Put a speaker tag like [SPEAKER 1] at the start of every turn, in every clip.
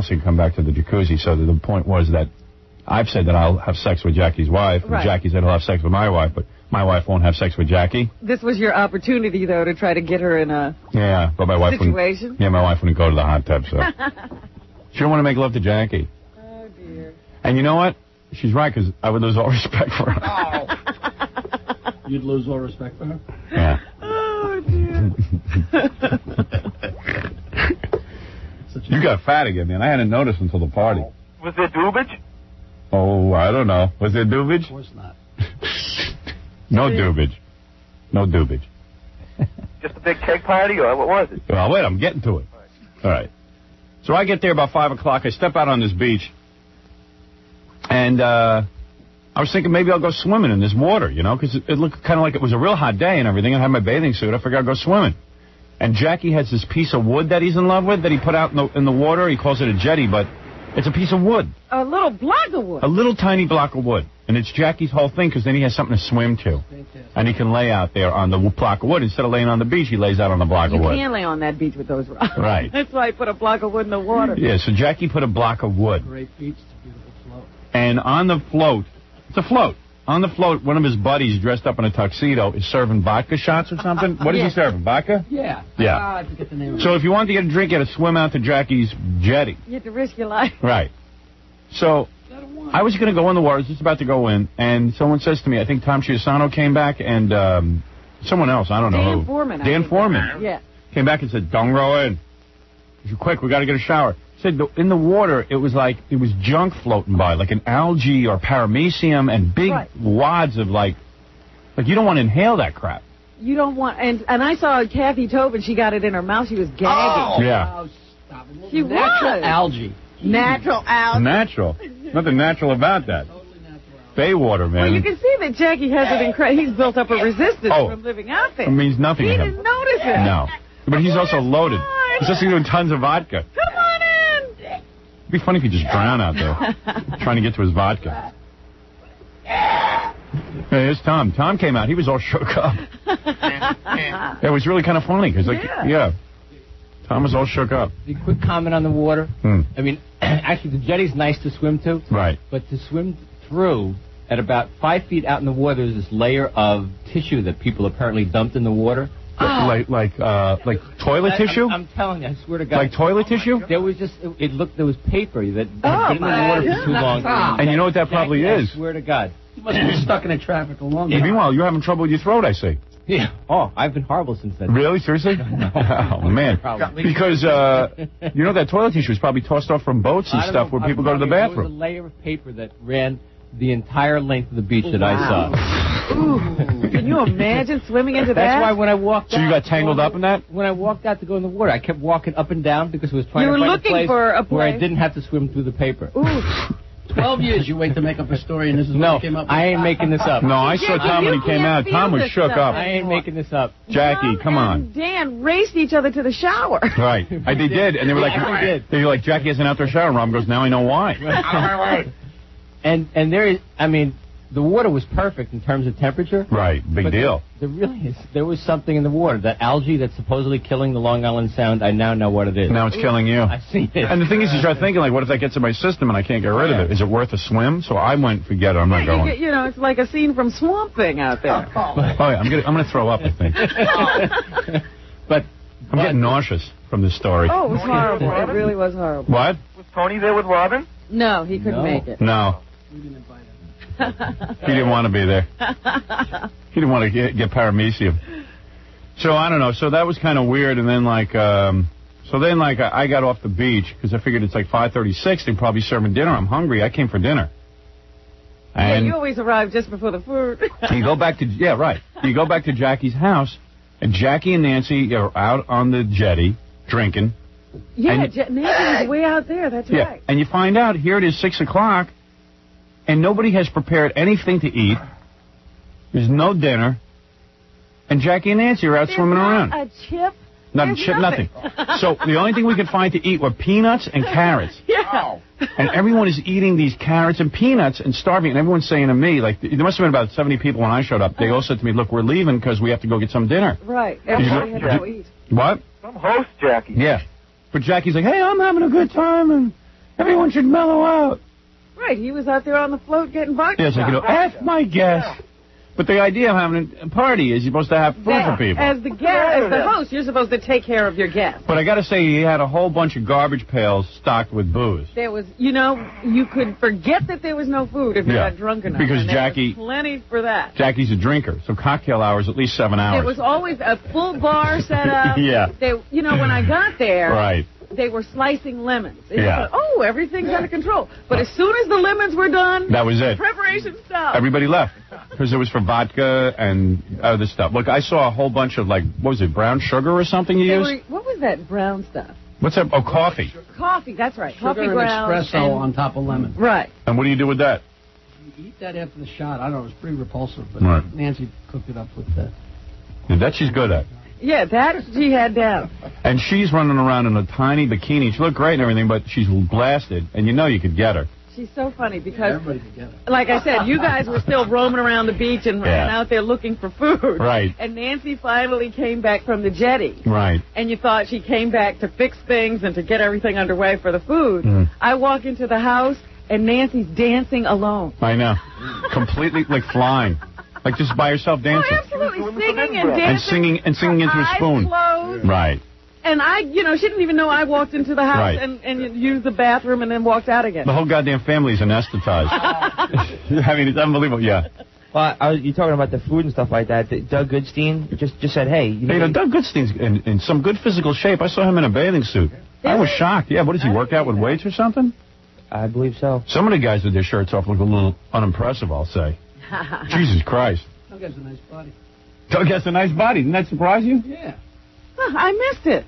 [SPEAKER 1] balancing, come back to the jacuzzi. So the point was that I've said that I'll have sex with Jackie's wife, and Jackie said he'll have sex with my wife, but my wife won't have sex with Jackie.
[SPEAKER 2] This was your opportunity, though, to try to get her in a
[SPEAKER 1] but my wife
[SPEAKER 2] situation?
[SPEAKER 1] My wife wouldn't go to the hot tub, so. She don't want to make love to Jackie.
[SPEAKER 2] Oh, dear.
[SPEAKER 1] And you know what? She's right, because I would lose all respect for her.
[SPEAKER 3] Oh. You'd lose all respect for her?
[SPEAKER 1] Yeah.
[SPEAKER 2] Oh, dear.
[SPEAKER 1] You got fat again, man. I hadn't noticed until the party.
[SPEAKER 4] Was there dubage?
[SPEAKER 1] Oh, I don't know. Was there dubage?
[SPEAKER 3] Of course not.
[SPEAKER 1] No dubage. No dubage.
[SPEAKER 4] Just a big keg party, or what was it?
[SPEAKER 1] Well, wait, I'm getting to it. All right. So I get there about 5 o'clock. I step out on this beach. And I was thinking maybe I'll go swimming in this water, you know, because it looked kind of like it was a real hot day and everything. I had my bathing suit. I figured I'd go swimming. And Jackie has this piece of wood that he's in love with that he put out in the water. He calls it a jetty, but it's a piece of wood.
[SPEAKER 2] A little block of wood.
[SPEAKER 1] A little tiny block of wood. And it's Jackie's whole thing because then he has something to swim to. And he can lay out there on the block of wood. Instead of laying on the beach, he lays out on the block of wood.
[SPEAKER 2] You can't lay on that beach with those rocks.
[SPEAKER 1] Right.
[SPEAKER 2] That's why I put a block of wood in the water.
[SPEAKER 1] Yeah, so Jackie put a block of wood.
[SPEAKER 3] Great beach. It's a beautiful float.
[SPEAKER 1] And on the float, it's a float. On the float, one of his buddies dressed up in a tuxedo is serving vodka shots or something. What is he serving? Vodka?
[SPEAKER 3] Yeah.
[SPEAKER 1] Yeah.
[SPEAKER 3] I forget the name of it.
[SPEAKER 1] So if you wanted to get a drink, you had to swim out to Jackie's jetty.
[SPEAKER 2] You had to risk your life.
[SPEAKER 1] Right. So I was going to go in the water. I was just about to go in, and someone says to me, I think Tom Chiusano came back, and someone else, I don't know who.
[SPEAKER 2] Dan Foreman.
[SPEAKER 1] Dan Foreman.
[SPEAKER 2] Yeah.
[SPEAKER 1] Came back and said, don't go in. He said, quick, we got to get a shower. Said in the water, it was like it was junk floating by, like an algae or paramecium and big wads of like you don't want to inhale that crap.
[SPEAKER 2] You don't want, and I saw Kathy Tobin, she got it in her mouth, she was gagging.
[SPEAKER 3] Oh,
[SPEAKER 1] yeah.
[SPEAKER 3] Stop it.
[SPEAKER 2] She
[SPEAKER 3] Natural
[SPEAKER 2] was.
[SPEAKER 3] algae.
[SPEAKER 2] Natural algae.
[SPEAKER 1] Natural. Nothing natural about that.
[SPEAKER 3] Totally natural.
[SPEAKER 1] Bay water, man.
[SPEAKER 2] Well, you can see that Jackie has it he's built up a resistance from living out there.
[SPEAKER 1] It means nothing to him.
[SPEAKER 2] He didn't notice it.
[SPEAKER 1] No. But he's also loaded. He's just doing tons of vodka.
[SPEAKER 2] Come on in.
[SPEAKER 1] It'd be funny if he just drowned out there trying to get to his vodka. Hey, here's Tom. Tom came out. He was all shook up. It was really kind of funny because, Tom was all shook up.
[SPEAKER 5] A quick comment on the water. I mean, actually, the jetty's nice to swim to.
[SPEAKER 1] Right.
[SPEAKER 5] But to swim through, at about 5 feet out in the water, there's this layer of tissue that people apparently dumped in the water.
[SPEAKER 1] Like toilet tissue?
[SPEAKER 5] I'm telling you, I swear to God.
[SPEAKER 1] Like toilet tissue?
[SPEAKER 5] There was just, there was paper that had been in the water for too long.
[SPEAKER 1] And you know what that probably is?
[SPEAKER 5] I swear to God.
[SPEAKER 3] You must be stuck in a traffic a long time.
[SPEAKER 1] Meanwhile, you're having trouble with your throat, I see.
[SPEAKER 5] Yeah. Oh, I've been horrible since then.
[SPEAKER 1] Really? Seriously? Oh, man. Because, you know, that toilet tissue was probably tossed off from boats and stuff where people go to the bathroom.
[SPEAKER 5] There was a layer of paper that ran the entire length of the beach that I saw.
[SPEAKER 2] Ooh. Can you imagine swimming into that?
[SPEAKER 5] That's why when I walked out...
[SPEAKER 1] So you got tangled up in that?
[SPEAKER 5] When I walked out to go in the water, I kept walking up and down because I was trying to find a place where I didn't have to swim through the paper.
[SPEAKER 2] Ooh.
[SPEAKER 3] 12 years you wait to make up a story, and this is what you came up with.
[SPEAKER 5] I ain't making this up.
[SPEAKER 1] No, I saw Tom when he came out. Tom was shook up.
[SPEAKER 5] I ain't making this up.
[SPEAKER 1] Jackie, come on.
[SPEAKER 2] And Dan raced each other to the shower.
[SPEAKER 1] Right. They did, and they were like, Jackie has an outdoor shower. And Rob goes, now I know why.
[SPEAKER 5] And there is, I mean, the water was perfect in terms of temperature.
[SPEAKER 1] Right, big deal.
[SPEAKER 5] There was something in the water. That algae that's supposedly killing the Long Island Sound, I now know what it is.
[SPEAKER 1] Now it's killing you.
[SPEAKER 5] I see it.
[SPEAKER 1] And the thing is, you start thinking, like, what if that gets in my system and I can't get rid of it? Is it worth a swim? So I went, forget it, I'm not going.
[SPEAKER 2] You know, it's like a scene from Swamp Thing out there.
[SPEAKER 1] Oh, yeah, I'm gonna throw up, I think.
[SPEAKER 5] But
[SPEAKER 1] I'm getting nauseous from this story.
[SPEAKER 2] Oh, it was horrible. It really was horrible.
[SPEAKER 1] What?
[SPEAKER 4] Was Tony there with Robin?
[SPEAKER 2] No, he couldn't make it.
[SPEAKER 1] No.
[SPEAKER 3] We didn't invite him.
[SPEAKER 1] He didn't want to be there. He didn't want to get paramecium. So, I don't know. So that was kind of weird. And then, I got off the beach because I figured it's like 5:36. They're probably serving dinner. I'm hungry. I came for dinner. And
[SPEAKER 2] you always arrive just before the food.
[SPEAKER 1] You go back to, you go back to Jackie's house, and Jackie and Nancy are out on the jetty drinking.
[SPEAKER 2] Yeah, Nancy was way out there. That's right.
[SPEAKER 1] And you find out, here it is 6 o'clock, and nobody has prepared anything to eat. There's no dinner. And Jackie and Nancy are out swimming around.
[SPEAKER 2] Not a chip.
[SPEAKER 1] Not a chip, nothing. So the only thing we could find to eat were peanuts and carrots.
[SPEAKER 2] Yeah.
[SPEAKER 1] And everyone is eating these carrots and peanuts and starving. And everyone's saying to me, like, there must have been about 70 people when I showed up. They all said to me, look, we're leaving because we have to go get some dinner.
[SPEAKER 2] Right. Everybody had to go eat.
[SPEAKER 1] What?
[SPEAKER 4] Some host, Jackie.
[SPEAKER 1] Yeah. But Jackie's like, hey, I'm having a good time. And Everyone should mellow out.
[SPEAKER 2] Right, he was out there on the float getting vodka.
[SPEAKER 1] Yes, I could F my guest. But the idea of having a party is you're supposed to have food for people.
[SPEAKER 2] As the guest, as the host, you're supposed to take care of your guests.
[SPEAKER 1] But I got to say, he had a whole bunch of garbage pails stocked with booze.
[SPEAKER 2] There was, you could forget that there was no food if you got drunk enough.
[SPEAKER 1] Because
[SPEAKER 2] and there
[SPEAKER 1] Jackie...
[SPEAKER 2] was plenty for that.
[SPEAKER 1] Jackie's a drinker, so cocktail hours at least 7 hours.
[SPEAKER 2] There was always a full bar set up.
[SPEAKER 1] Yeah.
[SPEAKER 2] When I got there...
[SPEAKER 1] Right.
[SPEAKER 2] They were slicing lemons. And
[SPEAKER 1] Yeah.
[SPEAKER 2] you thought, everything's under control. But as soon as the lemons were done,
[SPEAKER 1] that was it.
[SPEAKER 2] Preparation stopped.
[SPEAKER 1] Everybody left because it was for vodka and other stuff. Look, I saw a whole bunch of, what was it, brown sugar or something you used?
[SPEAKER 2] What was that brown stuff?
[SPEAKER 1] What's that? Oh, coffee.
[SPEAKER 2] Coffee, that's right.
[SPEAKER 3] Sugar
[SPEAKER 2] Coffee
[SPEAKER 3] and
[SPEAKER 2] ground.
[SPEAKER 3] espresso on top of lemon.
[SPEAKER 2] Right.
[SPEAKER 1] And what do you do with that?
[SPEAKER 3] You eat that after the shot. I don't know, it was pretty repulsive, but
[SPEAKER 1] Right.
[SPEAKER 3] Nancy cooked it up with that.
[SPEAKER 1] And that she's good at.
[SPEAKER 2] Yeah, that she had down.
[SPEAKER 1] And she's running around in a tiny bikini. She looked great and everything, but she's blasted, and you could get her.
[SPEAKER 2] She's so funny because,
[SPEAKER 3] Everybody could get it.
[SPEAKER 2] like I said, you guys were still roaming around the beach and out there looking for food.
[SPEAKER 1] Right.
[SPEAKER 2] And Nancy finally came back from the jetty.
[SPEAKER 1] Right.
[SPEAKER 2] And you thought she came back to fix things and to get everything underway for the food. I walk into the house, and Nancy's dancing alone.
[SPEAKER 1] I know. Completely, flying. Like just by herself dancing.
[SPEAKER 2] Oh, absolutely. Singing and dancing.
[SPEAKER 1] And singing into a spoon.
[SPEAKER 2] Closed.
[SPEAKER 1] Right.
[SPEAKER 2] And she didn't even know I walked into the house and used the bathroom and then walked out again.
[SPEAKER 1] The whole goddamn family's anesthetized. I mean, it's unbelievable. Yeah.
[SPEAKER 6] Well, you're talking about the food and stuff like that. Doug Goodstein just said, hey.
[SPEAKER 1] Doug Goodstein's in some good physical shape. I saw him in a bathing suit. I was shocked. Yeah, what does he work out with weights or something?
[SPEAKER 6] I believe so.
[SPEAKER 1] Some of the guys with their shirts off look a little unimpressive, I'll say. Jesus Christ.
[SPEAKER 3] Doug has a nice body.
[SPEAKER 1] Doug has a nice body. Didn't that surprise you?
[SPEAKER 3] Yeah.
[SPEAKER 2] I missed it.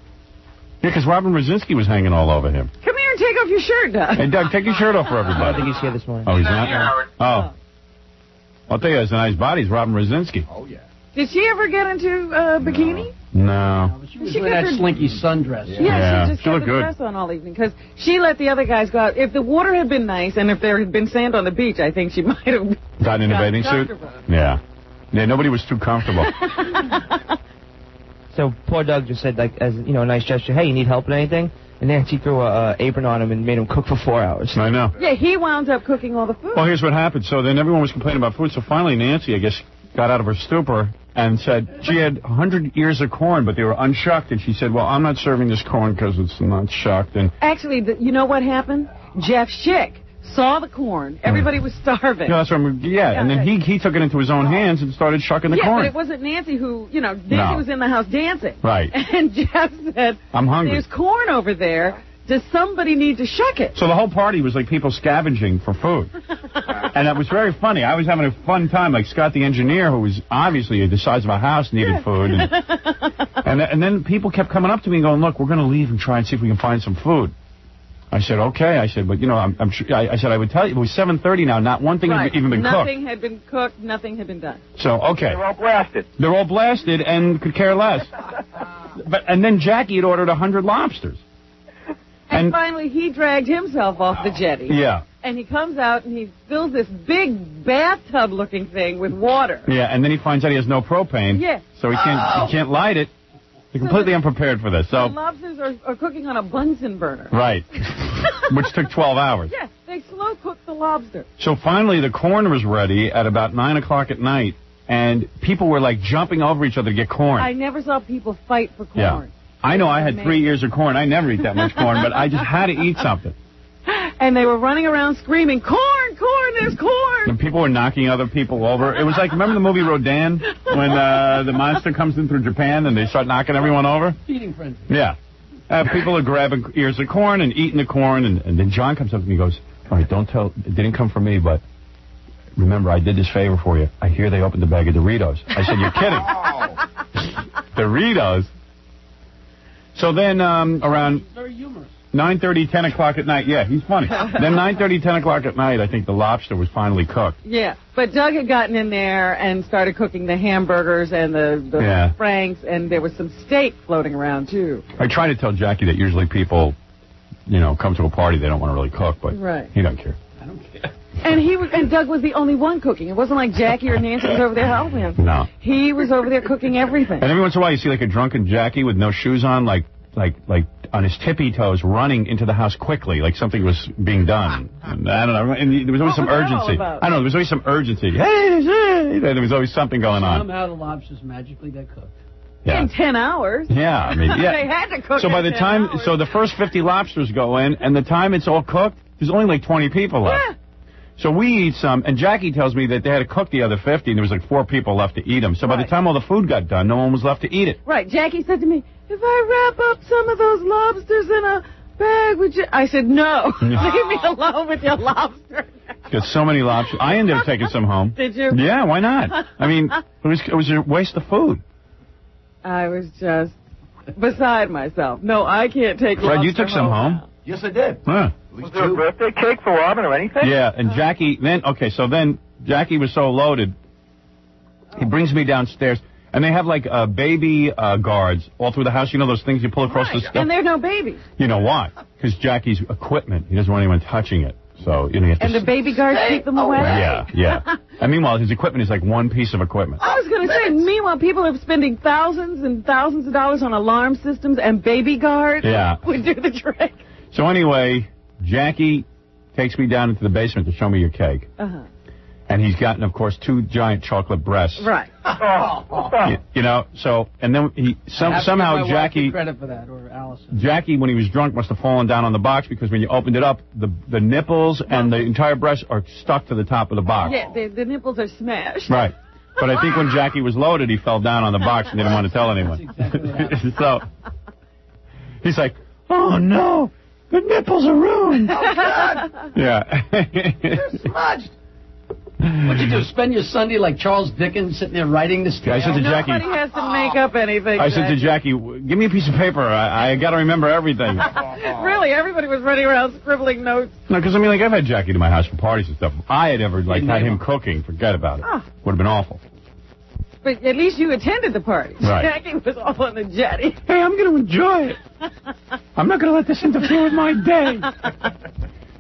[SPEAKER 1] Yeah, because Robin Rosinski was hanging all over him.
[SPEAKER 2] Come here and take off your shirt, Doug.
[SPEAKER 1] Hey, Doug, take your shirt off for everybody.
[SPEAKER 6] I don't think he's here this morning.
[SPEAKER 1] Oh, he's not? Oh. I'll tell you, it's a nice body. It's Robin Rosinski.
[SPEAKER 3] Oh, yeah.
[SPEAKER 2] Did she ever get into bikini?
[SPEAKER 1] No.
[SPEAKER 3] But she was wearing that slinky sundress.
[SPEAKER 2] Yeah, she just
[SPEAKER 1] looked
[SPEAKER 2] kept the dress on all evening because she let the other guys go out. If the water had been nice and if there had been sand on the beach, I think she might have
[SPEAKER 1] gotten in a bathing suit. Yeah, nobody was too comfortable.
[SPEAKER 6] So poor Doug just said, as a nice gesture, hey, you need help with anything? And Nancy threw an apron on him and made him cook for 4 hours.
[SPEAKER 1] I know.
[SPEAKER 2] Yeah, he wound up cooking all the food.
[SPEAKER 1] Well, here's what happened. So then everyone was complaining about food. So finally, Nancy, I guess, got out of her stupor and said she had 100 ears of corn, but they were unshucked. And she said, well, I'm not serving this corn because it's not shucked. And
[SPEAKER 2] actually, you know what happened? Jeff Schick saw the corn. Everybody was starving.
[SPEAKER 1] Yeah, that's what and then he took it into his own hands and started shucking the corn.
[SPEAKER 2] Yeah, but it wasn't Nancy who, Nancy was in the house dancing.
[SPEAKER 1] Right.
[SPEAKER 2] And Jeff said,
[SPEAKER 1] I'm hungry.
[SPEAKER 2] There's corn over there. Does somebody need to shuck it?
[SPEAKER 1] So the whole party was like people scavenging for food. And that was very funny. I was having a fun time. Like Scott, the engineer, who was obviously the size of a house, needed food. And then people kept coming up to me and going, look, we're going to leave and try and see if we can find some food. I said, okay. I said, but, I'm sure. I said, I would tell you. It was 7:30 now. Not one thing had even been cooked.
[SPEAKER 2] Nothing had been cooked. Nothing had been done.
[SPEAKER 1] So, okay.
[SPEAKER 4] They're all blasted.
[SPEAKER 1] They're all blasted and could care less. And then Jackie had ordered 100 lobsters.
[SPEAKER 2] And finally, he dragged himself off the jetty.
[SPEAKER 1] Yeah.
[SPEAKER 2] And he comes out and he fills this big bathtub-looking thing with water.
[SPEAKER 1] Yeah, and then he finds out he has no propane.
[SPEAKER 2] Yeah.
[SPEAKER 1] So he can't light it. They're completely unprepared for this. So
[SPEAKER 2] the lobsters are cooking on a Bunsen burner.
[SPEAKER 1] Right. Which took 12 hours.
[SPEAKER 2] Yeah, they slow cooked the lobster.
[SPEAKER 1] So finally, the corn was ready at about 9 o'clock at night, and people were jumping over each other to get corn.
[SPEAKER 2] I never saw people fight for corn.
[SPEAKER 1] Yeah. I know I had 3 ears of corn. I never eat that much corn, but I just had to eat something.
[SPEAKER 2] And they were running around screaming, corn, corn, there's corn.
[SPEAKER 1] And people were knocking other people over. It was like, remember the movie Rodan? When the monster comes in through Japan and they start knocking everyone over?
[SPEAKER 3] Feeding frenzy.
[SPEAKER 1] Yeah. People are grabbing ears of corn and eating the corn. And then John comes up to me and goes, all right, don't tell, it didn't come from me, but remember, I did this favor for you. I hear they opened a bag of Doritos. I said, you're kidding. Doritos? So then around 9:30, 10 o'clock at night. Yeah, he's funny. Then 9:30, 10 o'clock at night, I think the lobster was finally cooked.
[SPEAKER 2] Yeah, but Doug had gotten in there and started cooking the hamburgers and the franks, and there was some steak floating around, too.
[SPEAKER 1] I try to tell Jackie that usually people, come to a party, they don't want to really cook, but he doesn't care.
[SPEAKER 3] I don't care.
[SPEAKER 2] And Doug was the only one cooking. It wasn't like Jackie or Nancy was over there helping him.
[SPEAKER 1] No.
[SPEAKER 2] He was over there cooking everything.
[SPEAKER 1] And every once in a while you see a drunken Jackie with no shoes on, on his tippy toes, running into the house quickly, like something was being done. And I don't know. And there was always some urgency. I know there was always some urgency. Hey, there was always something going on.
[SPEAKER 3] Somehow the lobsters magically got cooked.
[SPEAKER 1] Yeah.
[SPEAKER 2] In 10 hours.
[SPEAKER 1] Yeah, I mean, yeah.
[SPEAKER 2] They had to cook.
[SPEAKER 1] So by the time, so the first 50 lobsters go in, and the time it's all cooked, there's only like 20 people left.
[SPEAKER 2] Yeah.
[SPEAKER 1] So we eat some, and Jackie tells me that they had to cook the other 50, and there was like 4 people left to eat them. So by the time all the food got done, no one was left to eat it.
[SPEAKER 2] Right. Jackie said to me, if I wrap up some of those lobsters in a bag, would you? I said, no. Leave me alone with your lobster.
[SPEAKER 1] Got so many lobsters. I ended up taking some home.
[SPEAKER 2] Did you?
[SPEAKER 1] Yeah, why not? I mean, it was a waste of food.
[SPEAKER 2] I was just beside myself. No, I can't take lobster.
[SPEAKER 1] Fred, you took some home?
[SPEAKER 7] Yes, I did.
[SPEAKER 1] Huh.
[SPEAKER 4] Was there a birthday cake for Robin or anything?
[SPEAKER 1] Yeah, and Jackie, then Jackie was so loaded, he brings me downstairs, and they have like baby guards all through the house. You know those things you pull across the stuff?
[SPEAKER 2] And there are no babies.
[SPEAKER 1] You know why? Because Jackie's equipment, he doesn't want anyone touching it. So, you know, you have to...
[SPEAKER 2] And the baby guards keep them away?
[SPEAKER 1] Yeah. And meanwhile, his equipment is like one piece of equipment.
[SPEAKER 2] I was going to say, meanwhile, people are spending thousands and thousands of dollars on alarm systems, and baby guards would do the trick.
[SPEAKER 1] So anyway, Jackie takes me down into the basement to show me your cake.
[SPEAKER 2] Uh-huh.
[SPEAKER 1] And he's gotten, of course, 2 giant chocolate breasts.
[SPEAKER 2] Right.
[SPEAKER 1] You know, so, and then he, somehow Jackie...
[SPEAKER 3] credit for that, or Allison.
[SPEAKER 1] Jackie, when he was drunk, must have fallen down on the box, because when you opened it up, the nipples and the entire breast are stuck to the top of the box.
[SPEAKER 2] Yeah, the nipples are smashed.
[SPEAKER 1] Right. But I think when Jackie was loaded, he fell down on the box and didn't want to tell anyone. Exactly so, he's like, oh no, the nipples are ruined.
[SPEAKER 7] Oh, God.
[SPEAKER 1] Yeah.
[SPEAKER 7] They're smudged.
[SPEAKER 3] What'd you do, spend your Sunday like Charles Dickens sitting there writing this?
[SPEAKER 1] I said to Jackie,
[SPEAKER 2] nobody has to make up anything.
[SPEAKER 1] I said to Jackie, give me a piece of paper. I got to remember everything.
[SPEAKER 2] Really, everybody was running around scribbling notes.
[SPEAKER 1] No, because I mean, like, I've had Jackie to my house for parties and stuff. If I had ever had him cooking, forget about it. Would have been awful.
[SPEAKER 2] But at least you attended the party.
[SPEAKER 1] Right.
[SPEAKER 2] Jackie was off on the jetty.
[SPEAKER 1] Hey, I'm going to enjoy it. I'm not going to let this interfere with my day.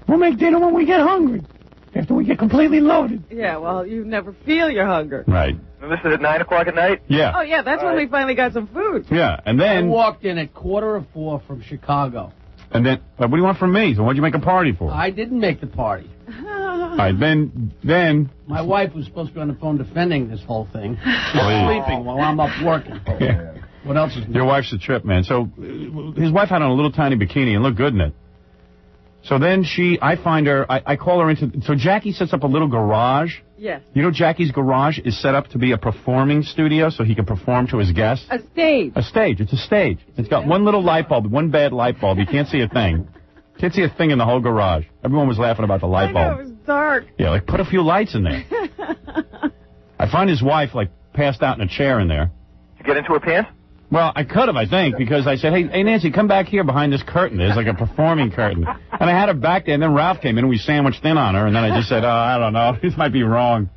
[SPEAKER 1] We'll make dinner when we get hungry. After we get completely loaded.
[SPEAKER 2] Yeah, well, you never feel your hunger.
[SPEAKER 1] Right.
[SPEAKER 4] And this is at 9 o'clock at night?
[SPEAKER 1] Yeah.
[SPEAKER 2] Oh, yeah, that's when we finally got some food.
[SPEAKER 1] Yeah, and
[SPEAKER 3] I
[SPEAKER 1] then...
[SPEAKER 3] walked in at 3:45 from Chicago.
[SPEAKER 1] And then, what do you want from me? So what'd you make a party for?
[SPEAKER 3] I didn't make the party.
[SPEAKER 1] All right, then...
[SPEAKER 3] My wife was supposed to be on the phone defending this whole thing. Sleeping while I'm up working.
[SPEAKER 1] Yeah.
[SPEAKER 3] What else is new?
[SPEAKER 1] Your wife's a trip, man. So, his wife had on a little tiny bikini and looked good in it. So then I find her, I call her into, so Jackie sets up a little garage.
[SPEAKER 2] Yes.
[SPEAKER 1] You know, Jackie's garage is set up to be a performing studio so he can perform to his guests.
[SPEAKER 2] A stage.
[SPEAKER 1] A stage. It's a stage. It's got one little light bulb, one bad light bulb. You can't see a thing. Can't see a thing in the whole garage. Everyone was laughing about the light bulb.
[SPEAKER 2] I know, it was dark.
[SPEAKER 1] Yeah, like put a few lights in there. I find his wife, like, passed out in a chair in there.
[SPEAKER 4] Did you get into her pants?
[SPEAKER 1] Well, I could have, I think, because I said, hey, Nancy, come back here behind this curtain. There's like a performing curtain. And I had her back there, and then Ralph came in, and we sandwiched in on her, and then I just said, oh, I don't know. This might be wrong.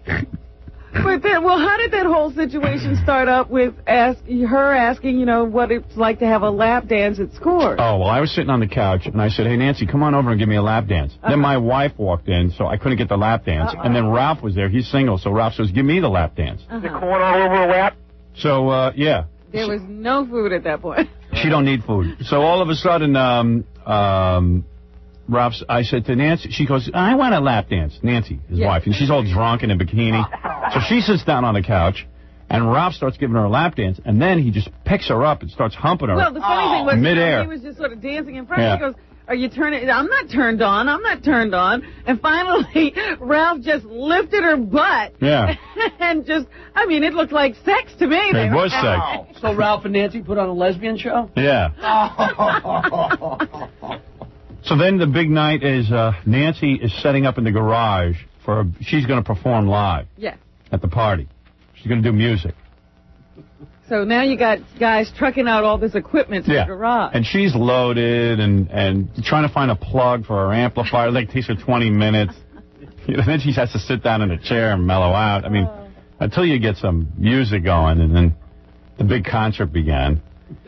[SPEAKER 2] But then, well, how did that whole situation start up with her asking, you know, what it's like to have a lap dance at Scores?
[SPEAKER 1] Oh, well, I was sitting on the couch, and I said, hey, Nancy, come on over and give me a lap dance. Then my wife walked in, so I couldn't get the lap dance. And then Ralph was there. He's single, so Ralph says, give me the lap dance.
[SPEAKER 4] The corn all over her lap?
[SPEAKER 1] So, yeah.
[SPEAKER 2] There was no food at that point.
[SPEAKER 1] She don't need food. So all of a sudden, Ralph's, I said to Nancy, she goes, I want a lap dance. Nancy, his wife. And she's all drunk in a bikini. So she sits down on the couch, and Ralph starts giving her a lap dance, and then he just picks her up and starts humping her.
[SPEAKER 2] Well, the funny thing was,
[SPEAKER 1] midair.
[SPEAKER 2] He was just sort of dancing in front of her. He goes, are you turning? I'm not turned on. I'm not turned on. And finally, Ralph just lifted her butt.
[SPEAKER 1] Yeah.
[SPEAKER 2] And just, I mean, it looked like sex to me.
[SPEAKER 1] It was sex.
[SPEAKER 3] So Ralph and Nancy put on a lesbian show?
[SPEAKER 1] Yeah. So then the big night is Nancy is setting up in the garage she's going to perform live.
[SPEAKER 2] Yes.
[SPEAKER 1] At the party. She's going to do music.
[SPEAKER 2] So now you got guys trucking out all this equipment to the garage.
[SPEAKER 1] And she's loaded and trying to find a plug for her amplifier. Like, it takes her 20 minutes. Then she has to sit down in a chair and mellow out. I mean, until you get some music going, and then the big concert began.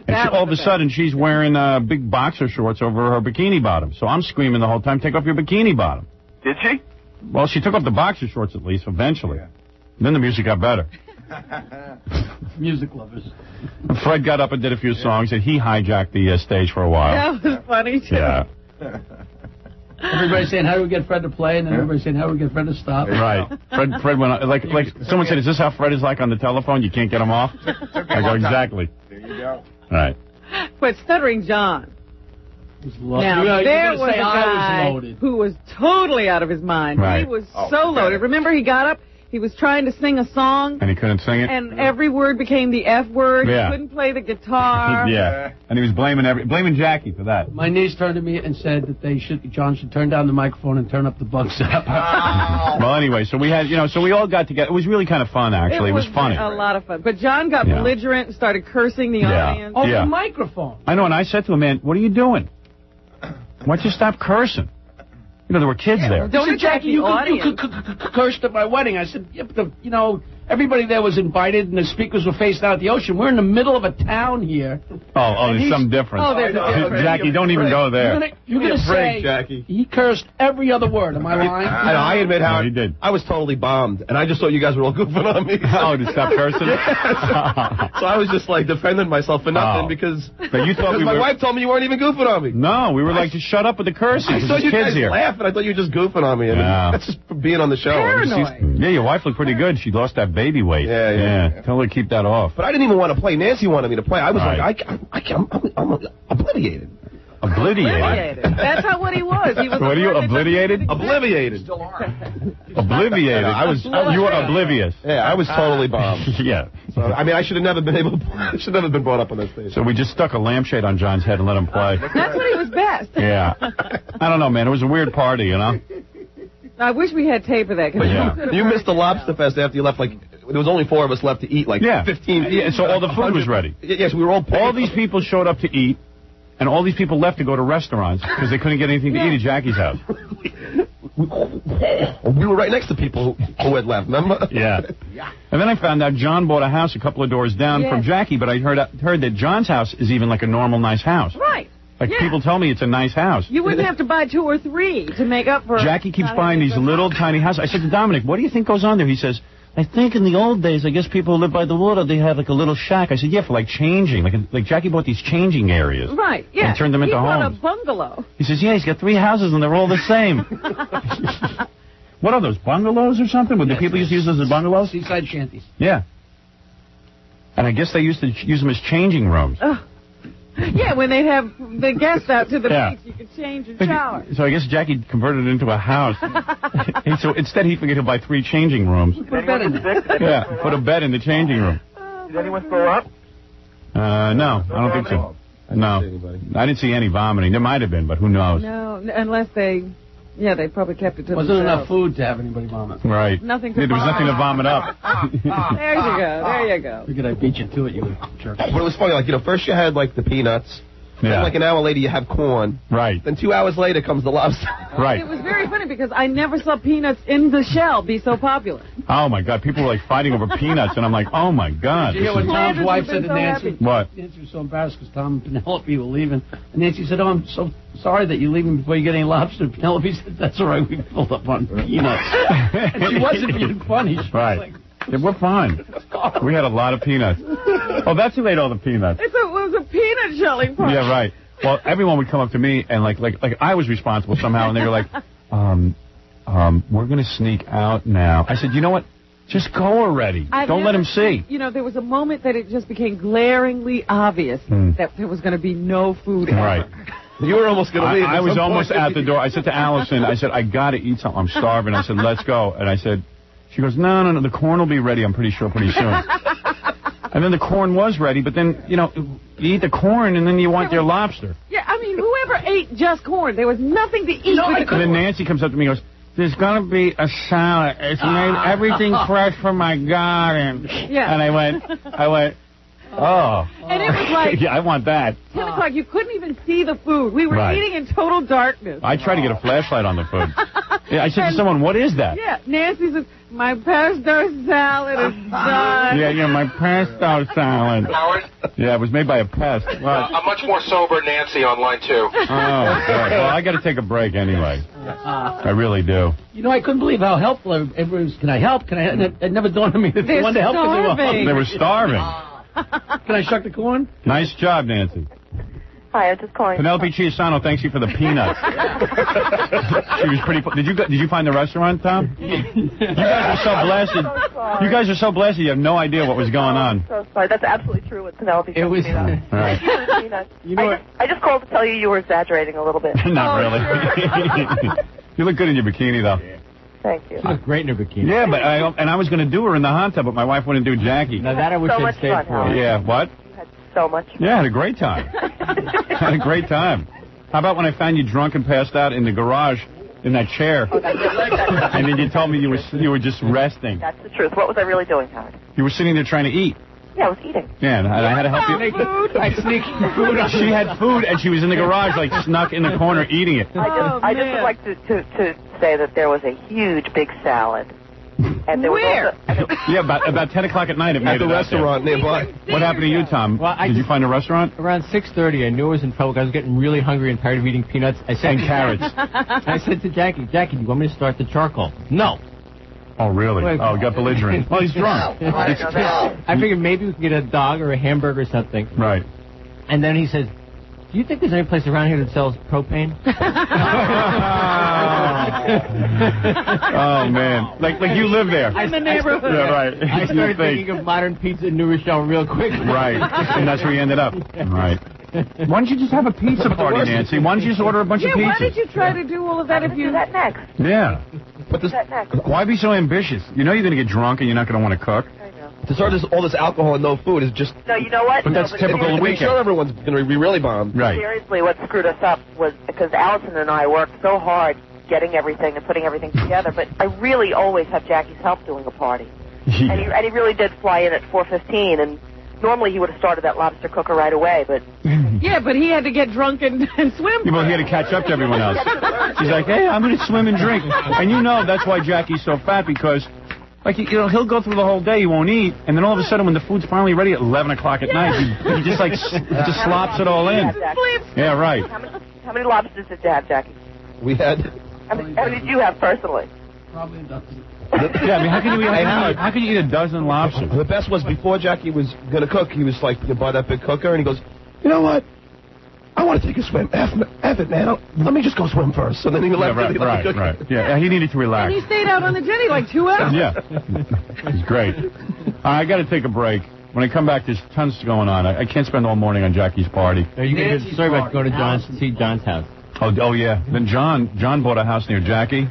[SPEAKER 1] And all of a sudden, she's wearing big boxer shorts over her bikini bottom. So I'm screaming the whole time, take off your bikini bottom.
[SPEAKER 4] Did she?
[SPEAKER 1] Well, she took off the boxer shorts at least, eventually. Then the music got better.
[SPEAKER 3] Music lovers.
[SPEAKER 1] Fred got up and did a few songs, and he hijacked the stage for a while.
[SPEAKER 2] That was funny, too.
[SPEAKER 1] Yeah.
[SPEAKER 3] Everybody's saying, how do we get Fred to play? And then everybody's saying, how do we get Fred to stop?
[SPEAKER 1] Right. Fred went on, like someone said, is this how Fred is like on the telephone? You can't get him off? I go, exactly.
[SPEAKER 4] There you go.
[SPEAKER 1] All right.
[SPEAKER 2] But Stuttering John. Now, there was a guy who was totally out of his mind.
[SPEAKER 1] Right.
[SPEAKER 2] He was so loaded. Remember, he got up, he was trying to sing a song,
[SPEAKER 1] And he couldn't sing it?
[SPEAKER 2] and every word became the F word.
[SPEAKER 1] Yeah.
[SPEAKER 2] He couldn't play the guitar.
[SPEAKER 1] Yeah. And he was blaming Jackie for that.
[SPEAKER 3] My niece turned to me and said that John should turn down the microphone and turn up the bugs up.
[SPEAKER 1] Well, anyway, so we had, so we all got together. It was really kind of fun, actually. It was funny.
[SPEAKER 2] A lot of fun. But John got belligerent and started cursing the audience.
[SPEAKER 3] Oh, the microphone.
[SPEAKER 1] I know, and I said to him, man, what are you doing? Why don't you stop cursing? There were kids there.
[SPEAKER 3] Don't attack the audience. You cursed at my wedding. I said, yeah, but everybody there was invited, and the speakers were faced out at the ocean. We're in the middle of a town here.
[SPEAKER 1] Oh, there's some difference.
[SPEAKER 2] Oh, there's a difference.
[SPEAKER 1] Jackie, don't even go there.
[SPEAKER 3] You're going to say
[SPEAKER 8] Jackie.
[SPEAKER 3] He cursed every other word. Am I lying?
[SPEAKER 8] I admit, Howard,
[SPEAKER 1] he did.
[SPEAKER 8] I was totally bombed, and I just thought you guys were all goofing on me.
[SPEAKER 1] Oh, to stop cursing?
[SPEAKER 8] So I was just like defending myself for nothing because
[SPEAKER 1] But you thought
[SPEAKER 8] my wife told me you weren't even goofing on me.
[SPEAKER 1] No, we were like, just shut up with the cursing.
[SPEAKER 8] I saw you
[SPEAKER 1] kids
[SPEAKER 8] guys
[SPEAKER 1] here.
[SPEAKER 8] laugh, and I thought you were just goofing on me. And that's just for being on the show.
[SPEAKER 2] Paranoid.
[SPEAKER 1] Yeah, your wife looked pretty good. She lost that baby weight.
[SPEAKER 8] Yeah.
[SPEAKER 1] Tell her to keep that off.
[SPEAKER 8] But I didn't even want to play. Nancy wanted me to play. I was like, I'm obliviated.
[SPEAKER 1] Obliterated.
[SPEAKER 2] That's not what he was. He was.
[SPEAKER 1] What are you, obliterated?
[SPEAKER 8] Obliviated.
[SPEAKER 1] Obliviated. You were oblivious.
[SPEAKER 8] Yeah, I was totally bombed.
[SPEAKER 1] Yeah.
[SPEAKER 8] So, I mean, I should have never been able to play. I should never been brought up on that stage.
[SPEAKER 1] So we just stuck a lampshade on John's head and let him play.
[SPEAKER 2] That's what he was best.
[SPEAKER 1] Yeah. I don't know, man. It was a weird party,
[SPEAKER 2] I wish we had tape of that.
[SPEAKER 8] You missed the lobster fest after you left. Like, there was only 4 of us left to eat. Like 15.
[SPEAKER 1] Yeah, so all the food was ready.
[SPEAKER 8] Yes, we were all paid.
[SPEAKER 1] All these people showed up to eat, and all these people left to go to restaurants because they couldn't get anything to eat at Jackie's house.
[SPEAKER 8] We were right next to people who had left, remember?
[SPEAKER 1] Yeah. And then I found out John bought a house a couple of doors down from Jackie, but I heard that John's house is even like a normal nice house.
[SPEAKER 2] Right.
[SPEAKER 1] Like people tell me it's a nice house.
[SPEAKER 2] You wouldn't have to buy 2 or 3 to make up for.
[SPEAKER 1] Jackie keeps buying these little tiny houses. I said to Dominic, what do you think goes on there? He says, I think in the old days, I guess people who live by the water, they have like a little shack. I said, yeah, for like changing. Like Jackie bought these changing areas.
[SPEAKER 2] Right, yeah.
[SPEAKER 1] And turned them into homes.
[SPEAKER 2] He bought a bungalow.
[SPEAKER 1] He says, yeah, he's got 3 houses and they're all the same. What are those, bungalows or something? Would the people used to use those as bungalows?
[SPEAKER 3] Seaside shanties.
[SPEAKER 1] Yeah. And I guess they used to use them as changing rooms.
[SPEAKER 2] Yeah, when they'd have the guests out to the beach, you could change and shower.
[SPEAKER 1] So I guess Jackie converted it into a house. So instead he figured he'd buy 3 changing rooms.
[SPEAKER 2] Put a bed in there.
[SPEAKER 1] Yeah, put a bed in the changing room.
[SPEAKER 4] Did anyone throw up?
[SPEAKER 1] No, I don't think so. No, I didn't see any vomiting. There might have been, but who knows?
[SPEAKER 2] No, unless they probably kept it to
[SPEAKER 3] Wasn't enough food to have anybody vomit.
[SPEAKER 1] Right.
[SPEAKER 2] Nothing to
[SPEAKER 1] there was nothing to vomit up.
[SPEAKER 2] There you go.
[SPEAKER 3] Figured I beat you to it, you jerk.
[SPEAKER 8] But it was funny, like, first you had, like, the peanuts.
[SPEAKER 1] Yeah.
[SPEAKER 8] Then, like, an hour later, you have corn.
[SPEAKER 1] Right.
[SPEAKER 8] Then 2 hours later comes the lobster.
[SPEAKER 1] Right.
[SPEAKER 2] It was very funny because I never saw peanuts in the shell be so popular.
[SPEAKER 1] Oh, my God. People were, like, fighting over peanuts, and I'm like, oh, my God.
[SPEAKER 3] Did you hear what Tom's wife said to Nancy?
[SPEAKER 1] What?
[SPEAKER 3] Nancy was so embarrassed because Tom and Penelope were leaving. And Nancy said, oh, I'm so sorry that you're leaving before you get any lobster. And Penelope said, that's all right. We filled up on peanuts. And she wasn't being funny. She was like,
[SPEAKER 1] yeah, we're fine. We had a lot of peanuts. Oh, that's who ate all the peanuts.
[SPEAKER 2] It was a peanut shelling party.
[SPEAKER 1] Yeah, right. Well, everyone would come up to me and like I was responsible somehow, and they were like, we're going to sneak out now. I said, you know what? Just go already. Don't let him see.
[SPEAKER 2] There was a moment that it just became glaringly obvious that there was going to be no food ever.
[SPEAKER 1] Right.
[SPEAKER 8] You were almost going to leave.
[SPEAKER 1] I was almost at the door. I said to Allison, I said, I got to eat something. I'm starving. I said, let's go. And I said, she goes, no, the corn will be ready, I'm pretty sure, pretty soon. And then the corn was ready, but then, you eat the corn and then you want your lobster.
[SPEAKER 2] Yeah, I mean, whoever ate just corn, there was nothing to eat.
[SPEAKER 1] And then Nancy comes up to me and goes, there's going to be a salad. It's made everything fresh from my garden.
[SPEAKER 2] Yeah.
[SPEAKER 1] And I went, oh.
[SPEAKER 2] And it was like,
[SPEAKER 1] yeah, I want that.
[SPEAKER 2] 10 o'clock, you couldn't even see the food. We were eating in total darkness.
[SPEAKER 1] I tried to get a flashlight on the food. Yeah, I said to someone, what is that?
[SPEAKER 2] Yeah, Nancy says, my pesto salad is done.
[SPEAKER 1] Yeah, my pesto salad.
[SPEAKER 9] Howard?
[SPEAKER 1] Yeah, it was made by a pest. What?
[SPEAKER 9] A much more sober Nancy on line 2.
[SPEAKER 1] Oh, God. Well, I got to take a break anyway. I really do.
[SPEAKER 3] You know, I couldn't believe how helpful everybody was. Can I help? Can I? It never dawned on me that they wanted to help.
[SPEAKER 1] They were starving.
[SPEAKER 3] Can I shuck the corn?
[SPEAKER 1] Nice job, Nancy.
[SPEAKER 10] Hi, I'm just calling.
[SPEAKER 1] Penelope Chiasano, thanks you for the peanuts. She was pretty. Did you find the restaurant, Tom? You guys are so blessed. You guys are so blessed. You have no idea what was going on.
[SPEAKER 10] So sorry. That's absolutely true what Penelope said.
[SPEAKER 5] It was.
[SPEAKER 1] All right.
[SPEAKER 5] You know what?
[SPEAKER 10] I just called to tell you were exaggerating a little bit.
[SPEAKER 1] Not really. You look good in your bikini, though.
[SPEAKER 10] Thank you.
[SPEAKER 5] She looked great in her bikini.
[SPEAKER 1] Yeah, but I was going to do her in the hot tub, but my wife wouldn't do Jackie.
[SPEAKER 5] Now that I wish
[SPEAKER 10] So
[SPEAKER 5] I'd
[SPEAKER 10] much
[SPEAKER 5] stayed
[SPEAKER 10] fun,
[SPEAKER 5] for.
[SPEAKER 10] Howard.
[SPEAKER 1] Yeah, what?
[SPEAKER 10] So much fun.
[SPEAKER 1] Yeah, I had a great time. Had a great time. How about when I found you drunk and passed out in the garage in that chair?
[SPEAKER 10] Oh,
[SPEAKER 1] And then you told me you were just resting.
[SPEAKER 10] That's the truth. What was I really doing, Howard?
[SPEAKER 1] You were sitting there trying to eat.
[SPEAKER 10] Yeah, I was eating.
[SPEAKER 1] Yeah, and I had to help you.
[SPEAKER 5] I sneaked food.
[SPEAKER 1] She had food, and she was in the garage, like, snuck in the corner eating it.
[SPEAKER 10] I just would like to say that there was a huge, big salad. And there
[SPEAKER 2] Where?
[SPEAKER 10] Was also,
[SPEAKER 1] Yeah, about 10 o'clock at night it made
[SPEAKER 8] At the
[SPEAKER 1] it out there.
[SPEAKER 8] restaurant nearby.
[SPEAKER 1] What happened to you, Tom?
[SPEAKER 5] Well,
[SPEAKER 1] Did you find a restaurant?
[SPEAKER 5] Around 6:30, I knew I was in trouble. I was getting really hungry and tired of eating peanuts. I said
[SPEAKER 1] And carrots.
[SPEAKER 5] I said to Jackie, do you want me to start the charcoal? No.
[SPEAKER 1] Oh, really? Oh, he got belligerent. Well, he's drunk.
[SPEAKER 5] I figured maybe we could get a dog or a hamburger or something.
[SPEAKER 1] Right.
[SPEAKER 5] And then he says, do you think there's any place around here that sells propane?
[SPEAKER 1] Oh, man. Like you live there.
[SPEAKER 2] In the neighborhood.
[SPEAKER 1] Yeah, right.
[SPEAKER 5] I started thinking of modern pizza in New Rochelle real quick.
[SPEAKER 1] Right. And that's where you ended up. Right. Why don't you just have a pizza party, Nancy? Why don't you just order a bunch of pizzas?
[SPEAKER 2] Why did you try to do all of that if you...
[SPEAKER 10] do that next.
[SPEAKER 1] Yeah.
[SPEAKER 8] But this,
[SPEAKER 10] That next.
[SPEAKER 1] Why be so ambitious? You know you're going to get drunk and you're not going to want to cook.
[SPEAKER 10] I know.
[SPEAKER 8] to start all this alcohol and no food is just.
[SPEAKER 10] No, you know what?
[SPEAKER 1] But that's typical of the
[SPEAKER 8] Make
[SPEAKER 1] weekend.
[SPEAKER 8] sure everyone's going to be really bombed.
[SPEAKER 1] Right.
[SPEAKER 10] Seriously, what screwed us up was because Allison and I worked so hard getting everything and putting everything together, but I really always have Jackie's help doing a party.
[SPEAKER 1] Yeah.
[SPEAKER 10] And he really did fly in at 4:15, and normally he would have started that lobster cooker right away, but...
[SPEAKER 2] Yeah, but he had to get drunk and swim.
[SPEAKER 1] Yeah, well, he had to catch up to everyone else. He's like, hey, I'm going to swim and drink. And you know that's why Jackie's so fat, because, like, you know, he'll go through the whole day, he won't eat, and then all of a sudden when the food's finally ready at 11 o'clock at night, he just, like, just slops it all in. Yeah, right.
[SPEAKER 10] How many lobsters did you have, Jackie?
[SPEAKER 8] We had.
[SPEAKER 10] How many did you have personally?
[SPEAKER 3] Probably a dozen.
[SPEAKER 1] Yeah, I mean, how can you eat a dozen lobsters?
[SPEAKER 8] The best was before Jackie was going to cook, he was like, you buy that big cooker, and he goes, you know what? I want to take a swim. F it, man. Let me just go swim first. So then he left.
[SPEAKER 1] Right. Yeah, he needed to relax.
[SPEAKER 2] And he stayed out on the jetty like 2 hours.
[SPEAKER 1] Yeah. It's great. I got to take a break. When I come back, there's tons going on. I can't spend all morning on Jackie's party.
[SPEAKER 5] Are you going to sorry about going to see John's house?
[SPEAKER 1] Oh, yeah. Then John bought a house near Jackie.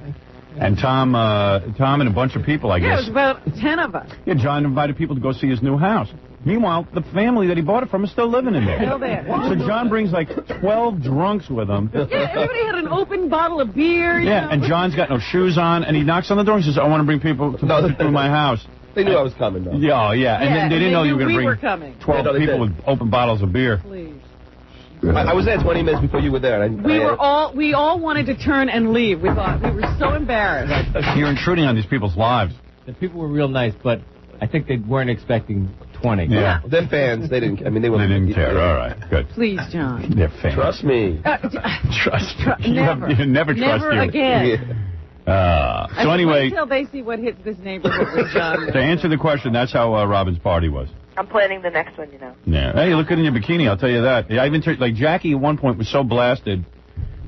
[SPEAKER 1] And Tom and a bunch of people, I
[SPEAKER 2] Yeah, it
[SPEAKER 1] guess.
[SPEAKER 2] was about 10 of us.
[SPEAKER 1] Yeah, John invited people to go see his new house. Meanwhile, the family that he bought it from is still living in there.
[SPEAKER 2] Still there.
[SPEAKER 1] So John brings like 12 drunks with him.
[SPEAKER 2] Yeah, everybody had an open bottle of beer. You know?
[SPEAKER 1] And John's got no shoes on, and he knocks on the door and says, I want to bring people to my house.
[SPEAKER 8] They knew I was coming, though.
[SPEAKER 1] Yeah, and then they didn't know you were going to bring
[SPEAKER 2] coming.
[SPEAKER 1] 12 people with open bottles of beer.
[SPEAKER 2] Please.
[SPEAKER 8] I was there 20 minutes before you were there.
[SPEAKER 2] We all wanted to turn and leave. We thought we were so embarrassed.
[SPEAKER 1] You're intruding on these people's lives.
[SPEAKER 5] The people were real nice, but I think they weren't expecting 20.
[SPEAKER 1] Yeah.
[SPEAKER 8] They're fans. They didn't. I mean, they
[SPEAKER 1] didn't care. All right, good.
[SPEAKER 2] Please, John.
[SPEAKER 1] They're fans.
[SPEAKER 8] Trust me.
[SPEAKER 1] Trust.
[SPEAKER 2] Never.
[SPEAKER 1] You never trust
[SPEAKER 2] Never
[SPEAKER 1] you.
[SPEAKER 2] again.
[SPEAKER 1] So anyway,
[SPEAKER 2] Wait till they see what hits this neighborhood with John.
[SPEAKER 1] to answer the question, that's how Robin's party was.
[SPEAKER 10] I'm planning the next one, you know.
[SPEAKER 1] Yeah. Hey, you look good in your bikini, I'll tell you that. Yeah, I even like Jackie at one point was so blasted.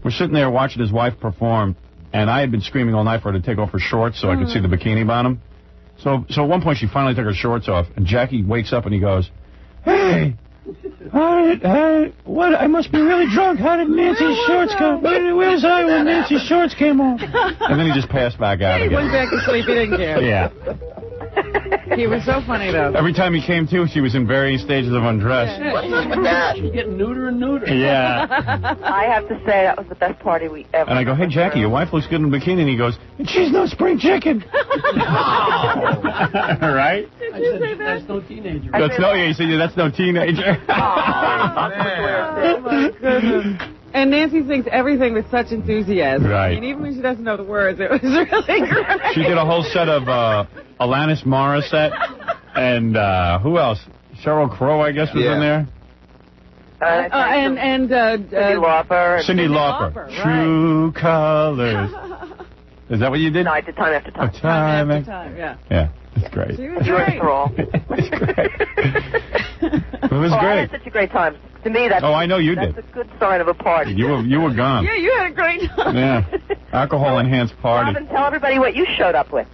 [SPEAKER 1] We're sitting there watching his wife perform, and I had been screaming all night for her to take off her shorts so I could see the bikini bottom. So at one point she finally took her shorts off, and Jackie wakes up and he goes, "Hey, what? I must be really drunk. How did Nancy's shorts come? Where was I when Nancy's shorts came off?" And then he just passed back out
[SPEAKER 2] He
[SPEAKER 1] again.
[SPEAKER 2] went back to sleep. He didn't care.
[SPEAKER 1] Yeah.
[SPEAKER 2] He was so funny, though.
[SPEAKER 1] Every time he came to, she was in various stages of undress.
[SPEAKER 3] What's up with that? She's getting neuter and neuter.
[SPEAKER 1] Yeah.
[SPEAKER 10] I have to say that was the best party we ever.
[SPEAKER 1] And I go, "Hey, Jackie, your wife looks good in a bikini." And he goes, "And she's no spring chicken." Right?
[SPEAKER 2] Did you say that?
[SPEAKER 3] That's no teenager.
[SPEAKER 1] He said, that's no teenager.
[SPEAKER 2] Oh, my goodness. And Nancy sings everything with such enthusiasm.
[SPEAKER 1] Right.
[SPEAKER 2] And even when she doesn't know the words, it was really great.
[SPEAKER 1] She did a whole set of Alanis Morissette and who else? Sheryl Crow, I guess, was in there.
[SPEAKER 10] Cyndi Lauper.
[SPEAKER 1] Cyndi Lauper.
[SPEAKER 2] Right.
[SPEAKER 1] True Colors. Is that what you did?
[SPEAKER 10] No, I did Time After Time.
[SPEAKER 1] Time
[SPEAKER 2] After time, yeah.
[SPEAKER 1] Yeah, it's great.
[SPEAKER 2] She was
[SPEAKER 10] George
[SPEAKER 2] great.
[SPEAKER 10] Thrall.
[SPEAKER 1] It's great. It was
[SPEAKER 10] I
[SPEAKER 1] great.
[SPEAKER 10] had such a great time. To me, that's
[SPEAKER 1] I know you did.
[SPEAKER 10] That's a good sign of a party.
[SPEAKER 1] You were gone.
[SPEAKER 2] Yeah, you had a great time.
[SPEAKER 1] Yeah. Alcohol-enhanced party.
[SPEAKER 10] Robin, tell everybody what you showed up with.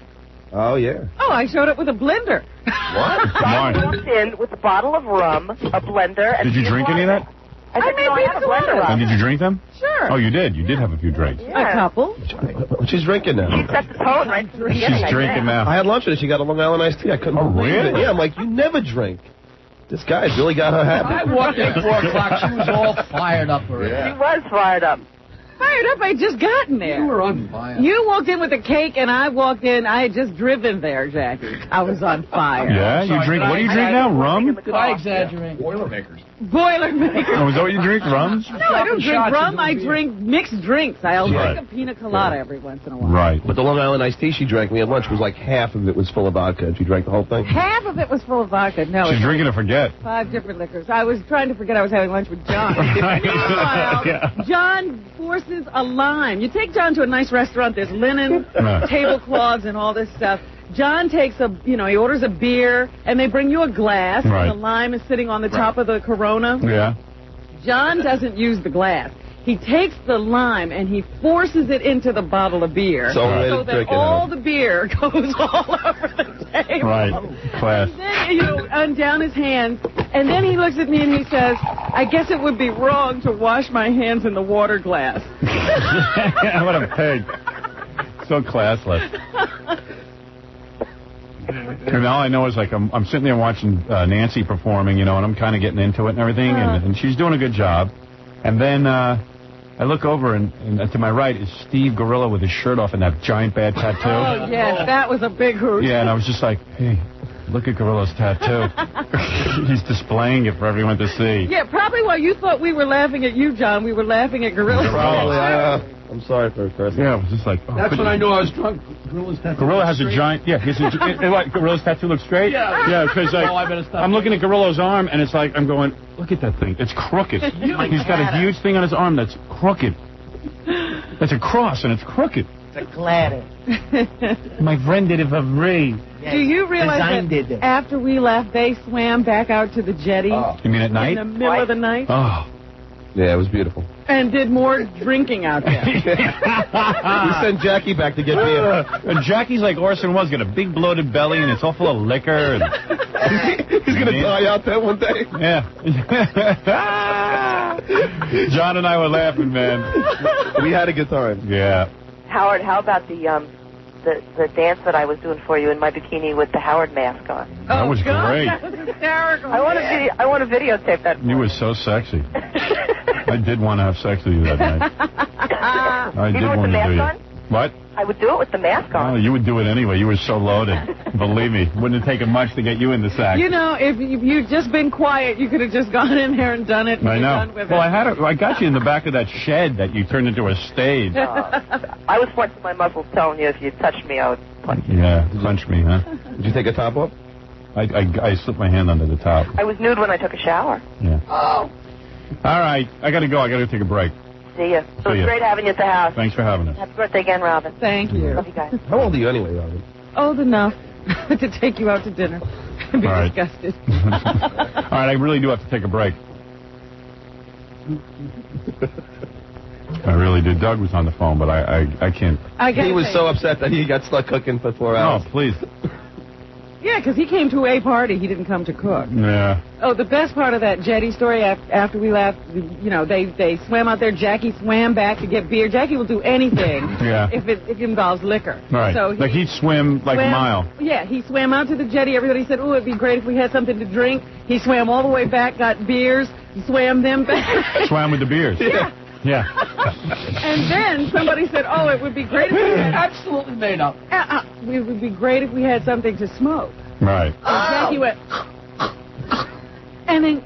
[SPEAKER 8] Oh, yeah.
[SPEAKER 2] Oh, I showed up with a blender.
[SPEAKER 8] What?
[SPEAKER 10] I walked in with a bottle of rum, a blender, and
[SPEAKER 1] Did you drink any of that?
[SPEAKER 10] I said,
[SPEAKER 2] made
[SPEAKER 10] I have a
[SPEAKER 2] pizza
[SPEAKER 10] blender,
[SPEAKER 2] water.
[SPEAKER 1] And
[SPEAKER 10] Robin.
[SPEAKER 1] did you drink them?
[SPEAKER 2] Sure.
[SPEAKER 1] Oh, you did. You did have a few drinks.
[SPEAKER 2] A couple.
[SPEAKER 8] What she's drinking now?
[SPEAKER 10] She set the tone right from the beginning.
[SPEAKER 1] She's drinking now.
[SPEAKER 8] I had lunch with her. She got a Long Island iced tea. I couldn't believe
[SPEAKER 1] really?
[SPEAKER 8] it. Yeah, I'm like, you never drink. This guy's really got her happy.
[SPEAKER 3] I walked in 4 o'clock. She was all fired up already.
[SPEAKER 10] She was fired up.
[SPEAKER 2] Fired up. I had just gotten there.
[SPEAKER 3] You were on fire.
[SPEAKER 2] You walked in with a cake, and I walked in. I had just driven there, Jackie. I was on fire.
[SPEAKER 1] Yeah, you drink. What do you drink now? Rum?
[SPEAKER 3] Did I exaggerate?
[SPEAKER 9] Boilermakers.
[SPEAKER 2] Boilermaker.
[SPEAKER 1] Oh, is that what you drink? Rum?
[SPEAKER 2] No, I don't drink
[SPEAKER 3] Shots
[SPEAKER 2] rum.
[SPEAKER 3] of
[SPEAKER 2] I
[SPEAKER 3] beer.
[SPEAKER 2] drink mixed drinks. I'll
[SPEAKER 1] Right.
[SPEAKER 2] drink a pina colada every once in a while.
[SPEAKER 1] Right.
[SPEAKER 8] But the Long Island iced tea she drank, we had lunch, was like half of it was full of vodka, and she drank the whole thing.
[SPEAKER 2] Half of it was full of vodka. No,
[SPEAKER 1] She's
[SPEAKER 2] it's
[SPEAKER 1] drinking to forget.
[SPEAKER 2] 5 different liquors. I was trying to forget I was having lunch with John. Meanwhile,
[SPEAKER 1] Yeah.
[SPEAKER 2] John forces a lime. You take John to a nice restaurant. There's linen,
[SPEAKER 1] Right.
[SPEAKER 2] tablecloths, and all this stuff. John takes he orders a beer, and they bring you a glass.
[SPEAKER 1] Right.
[SPEAKER 2] And the lime is sitting on the top of the Corona.
[SPEAKER 1] Yeah.
[SPEAKER 2] John doesn't use the glass. He takes the lime and he forces it into the bottle of beer,
[SPEAKER 8] So
[SPEAKER 1] Right.
[SPEAKER 2] so that all the beer goes all over the table.
[SPEAKER 1] Right. Class.
[SPEAKER 2] And then, undown his hands, and then he looks at me and he says, I guess it would be wrong to wash my hands in the water glass.
[SPEAKER 1] What a pig. So classless. And all I know is, like, I'm sitting there watching Nancy performing, and I'm kind of getting into it and everything, and she's doing a good job. And then I look over, and to my right is Steve Gorilla with his shirt off and that giant bad tattoo.
[SPEAKER 2] Oh, yes, that was a big hoot.
[SPEAKER 1] Yeah, and I was just like, hey, look at Gorilla's tattoo. He's displaying it for everyone to see.
[SPEAKER 2] Yeah, probably while you thought we were laughing at you, John, we were laughing at Gorilla.
[SPEAKER 8] Probably. I'm sorry for her.
[SPEAKER 1] Yeah, it was just like... Oh,
[SPEAKER 3] That's when I knew I was drunk. Gorilla's tattoo.
[SPEAKER 1] Gorilla has a giant... Yeah, what, Gorilla's tattoo looks straight?
[SPEAKER 3] Yeah.
[SPEAKER 1] Yeah, because like,
[SPEAKER 3] Oh, I better stop.
[SPEAKER 1] I'm looking at Gorilla's arm, and it's like, I'm going, look at that thing. It's crooked. He's got a huge thing on his arm that's crooked. It's a cross, and it's crooked.
[SPEAKER 7] It's a ladder.
[SPEAKER 1] My friend did it for free.
[SPEAKER 2] Do you realize that after we left, they swam back out to the jetty
[SPEAKER 1] You mean at night?
[SPEAKER 2] in the middle of the night
[SPEAKER 1] Oh.
[SPEAKER 8] Yeah, it was beautiful.
[SPEAKER 2] and did more drinking out there?
[SPEAKER 8] We sent Jackie back to get beer.
[SPEAKER 1] And Jackie's like Orson Welles, got a big bloated belly, and it's all full of liquor. And...
[SPEAKER 8] He's going to die out there one day.
[SPEAKER 1] Yeah. John and I were laughing, man.
[SPEAKER 8] We had a good time.
[SPEAKER 1] Yeah.
[SPEAKER 10] Howard, how about the dance that I was doing for you in my bikini with the Howard mask on?
[SPEAKER 1] That was
[SPEAKER 2] God,
[SPEAKER 1] great.
[SPEAKER 2] That was hysterical.
[SPEAKER 10] I want to videotape that.
[SPEAKER 1] You were so sexy. I did want to have sex with you that night. I did
[SPEAKER 10] Even with
[SPEAKER 1] want
[SPEAKER 10] the
[SPEAKER 1] to do
[SPEAKER 10] mask
[SPEAKER 1] you.
[SPEAKER 10] on?
[SPEAKER 1] What?
[SPEAKER 10] I would do it with the mask on.
[SPEAKER 1] Oh, you would do it anyway. You were so loaded. Believe me. Wouldn't have taken much to get you in the sack.
[SPEAKER 2] If you'd just been quiet, you could have just gone in there and done it. And
[SPEAKER 1] I
[SPEAKER 2] been
[SPEAKER 1] know.
[SPEAKER 2] Done with
[SPEAKER 1] Well,
[SPEAKER 2] it.
[SPEAKER 1] I got you in the back of that shed that you turned into a stage.
[SPEAKER 10] I was flexing my muscles telling you if you touched me, I would punch you.
[SPEAKER 1] Yeah, punch me, huh?
[SPEAKER 8] Did you take a top off?
[SPEAKER 1] I slipped my hand under the top.
[SPEAKER 10] I was nude when I took a shower.
[SPEAKER 1] Yeah. Oh. All right. I got to go. I got to take a break.
[SPEAKER 10] See ya. So
[SPEAKER 1] See
[SPEAKER 10] it's
[SPEAKER 1] ya.
[SPEAKER 10] great having you at the house.
[SPEAKER 1] Thanks for having us.
[SPEAKER 10] Happy birthday again, Robin.
[SPEAKER 2] Thank you.
[SPEAKER 10] Love you guys.
[SPEAKER 8] How old are you anyway, Robin?
[SPEAKER 2] Old enough to take you out to dinner and be
[SPEAKER 1] All right.
[SPEAKER 2] disgusted.
[SPEAKER 1] All right. I really do have to take a break. I really do. Doug was on the phone, but I can't.
[SPEAKER 8] He was so upset that he got stuck cooking for 4 hours.
[SPEAKER 1] Oh, please.
[SPEAKER 2] Yeah, because he came to a party. He didn't come to cook.
[SPEAKER 1] Yeah.
[SPEAKER 2] Oh, the best part of that jetty story, after we left, they swam out there. Jackie swam back to get beer. Jackie will do anything
[SPEAKER 1] Yeah.
[SPEAKER 2] if it involves liquor.
[SPEAKER 1] Right.
[SPEAKER 2] So
[SPEAKER 1] like he'd swim like a mile.
[SPEAKER 2] Yeah, he swam out to the jetty. Everybody said, "Oh, it'd be great if we had something to drink." He swam all the way back, got beers, swam them back.
[SPEAKER 1] Swam with the beers.
[SPEAKER 2] Yeah.
[SPEAKER 1] Yeah.
[SPEAKER 2] And then somebody said, "Oh, it would be great if we had
[SPEAKER 3] Absolutely made up.
[SPEAKER 2] it would be great if we had something to smoke."
[SPEAKER 1] Right.
[SPEAKER 2] And Jackie went, and then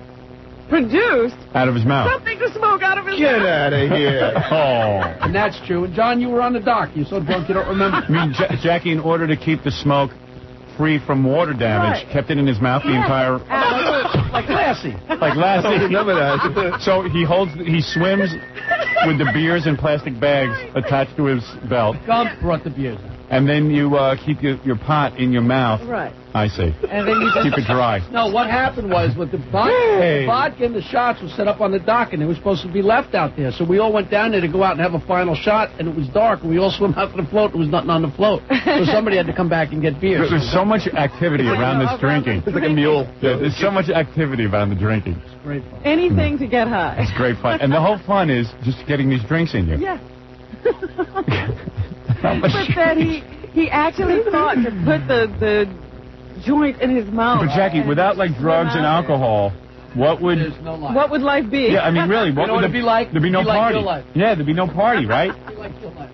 [SPEAKER 2] produced
[SPEAKER 1] Out of his mouth.
[SPEAKER 2] something to smoke out of his
[SPEAKER 8] Get
[SPEAKER 2] mouth.
[SPEAKER 8] out of here.
[SPEAKER 1] Oh.
[SPEAKER 3] And that's true. And John, you were on the dock. You're so drunk you don't remember.
[SPEAKER 1] I mean, Jackie, in order to keep the smoke free from water damage,
[SPEAKER 2] Right.
[SPEAKER 1] kept it in his mouth the entire...
[SPEAKER 3] Like Lassie.
[SPEAKER 1] Like last
[SPEAKER 8] I remember that.
[SPEAKER 1] So he swims with the beers in plastic bags attached to his belt,
[SPEAKER 3] Gump brought the beers out.
[SPEAKER 1] and then you keep your pot in your mouth.
[SPEAKER 2] Right.
[SPEAKER 1] I see.
[SPEAKER 2] And then you just...
[SPEAKER 1] Keep it dry.
[SPEAKER 3] No, what happened was with the vodka and the shots was set up on the dock, and they were supposed to be left out there. So we all went down there to go out and have a final shot, and it was dark, and we all swam out to the float. There was nothing on the float. So somebody had to come back and get beer.
[SPEAKER 1] There's so much activity around this drinking.
[SPEAKER 8] It's like a mule.
[SPEAKER 1] Yeah, there's so much activity around the drinking.
[SPEAKER 3] It's great fun.
[SPEAKER 2] Anything to get high.
[SPEAKER 1] It's great fun. And the whole fun is just getting these drinks in you.
[SPEAKER 2] Yeah.
[SPEAKER 1] How much
[SPEAKER 2] But then he actually thought to put the joint in his mouth.
[SPEAKER 1] But Jackie, without like drugs and alcohol, what would...
[SPEAKER 3] There's no life.
[SPEAKER 2] What would life be?
[SPEAKER 1] Yeah, I mean, really, what
[SPEAKER 3] know
[SPEAKER 1] would
[SPEAKER 3] what it'd be like?
[SPEAKER 1] There'd be no
[SPEAKER 3] Be like
[SPEAKER 1] party.
[SPEAKER 3] your life.
[SPEAKER 1] Yeah, there'd be no party, right?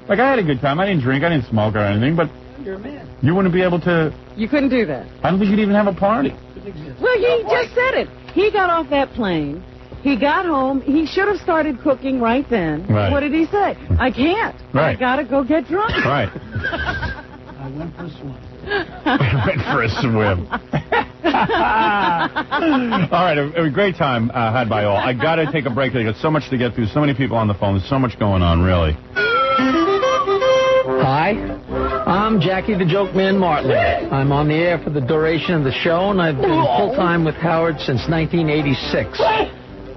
[SPEAKER 1] Like, I had a good time. I didn't drink. I didn't smoke or anything, but
[SPEAKER 3] You're a man.
[SPEAKER 1] you wouldn't be able to...
[SPEAKER 2] You couldn't do that.
[SPEAKER 1] I don't think you'd even have a party.
[SPEAKER 2] Well, he just said it. He got off that plane. He got home. He should have started cooking right then.
[SPEAKER 1] Right.
[SPEAKER 2] What did he say? I can't.
[SPEAKER 1] Right.
[SPEAKER 2] I got to go get drunk.
[SPEAKER 1] Right.
[SPEAKER 3] I went for a swim.
[SPEAKER 1] Went for a swim. All right, a great time had by all. I got to take a break. There's got so much to get through, so many people on the phone. There's so much going on, really.
[SPEAKER 11] Hi, I'm Jackie the Joke Man Martling. I'm on the air for the duration of the show, and I've been full-time with Howard since 1986.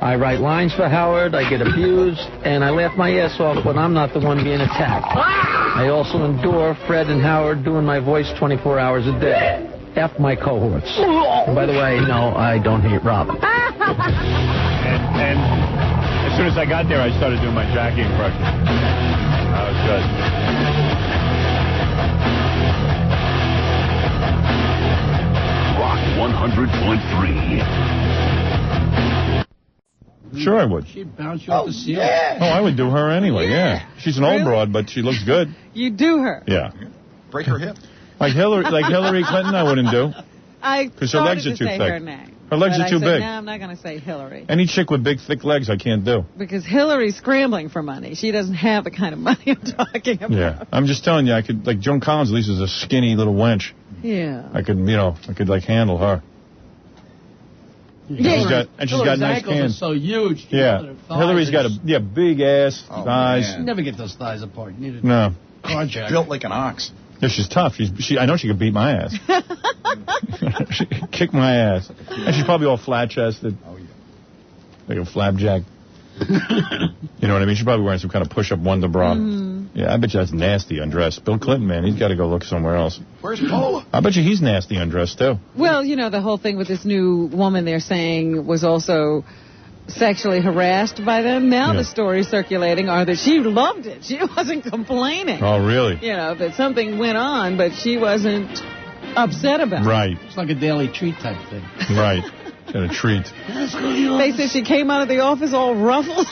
[SPEAKER 11] I write lines for Howard, I get abused, and I laugh my ass off when I'm not the one being attacked. I also endure Fred and Howard doing my voice 24 hours a day. F my cohorts. And by the way, no, I don't hate Robin.
[SPEAKER 1] And as soon as I got there, I started doing my Jackie impression. That was good.
[SPEAKER 12] Rock 100.3.
[SPEAKER 13] Sure I would.
[SPEAKER 3] She'd bounce you off the ceiling.
[SPEAKER 13] Oh, I would do her anyway, yeah. She's an old broad, but she looks good.
[SPEAKER 2] You do her.
[SPEAKER 13] Yeah.
[SPEAKER 14] Break her hip.
[SPEAKER 13] Like Hillary Clinton, I wouldn't do.
[SPEAKER 2] I
[SPEAKER 13] 'Cause her legs
[SPEAKER 2] started
[SPEAKER 13] are
[SPEAKER 2] to
[SPEAKER 13] too
[SPEAKER 2] say
[SPEAKER 13] thick.
[SPEAKER 2] her name.
[SPEAKER 13] Her legs
[SPEAKER 2] but
[SPEAKER 13] are too
[SPEAKER 2] I said,
[SPEAKER 13] big.
[SPEAKER 2] No, I'm not going to say Hillary.
[SPEAKER 13] Any chick with big, thick legs, I can't do.
[SPEAKER 2] Because Hillary's scrambling for money. She doesn't have the kind of money I'm talking about.
[SPEAKER 13] Yeah. I'm just telling you, I could, like, Joan Collins at least is a skinny little wench.
[SPEAKER 2] Yeah.
[SPEAKER 13] I could, like, handle her.
[SPEAKER 3] Yeah.
[SPEAKER 13] She's got nice
[SPEAKER 3] ankles
[SPEAKER 13] hands.
[SPEAKER 3] are so huge.
[SPEAKER 13] Yeah. Hillary's got a big ass, thighs.
[SPEAKER 3] You never get those thighs apart. You need a
[SPEAKER 13] No.
[SPEAKER 3] carjack.
[SPEAKER 14] Built like an ox.
[SPEAKER 13] Yeah, she's tough. I know she could beat my ass. Kick my ass. And she's probably all flat-chested. Oh, yeah. Like a flapjack. You know what I mean? She's probably wearing some kind of push-up Wonder bra. Yeah, I bet you that's nasty undressed. Bill Clinton, man, he's got to go look somewhere else.
[SPEAKER 14] Where's Paula?
[SPEAKER 13] I bet you he's nasty undressed, too.
[SPEAKER 2] Well, the whole thing with this new woman they're saying was also sexually harassed by them. Now the stories circulating are that she loved it. She wasn't complaining.
[SPEAKER 13] Oh, really?
[SPEAKER 2] That something went on, but she wasn't upset about it.
[SPEAKER 13] Right.
[SPEAKER 3] It's like a daily treat type thing.
[SPEAKER 13] Right. Got a treat.
[SPEAKER 2] They said she came out of the office all ruffled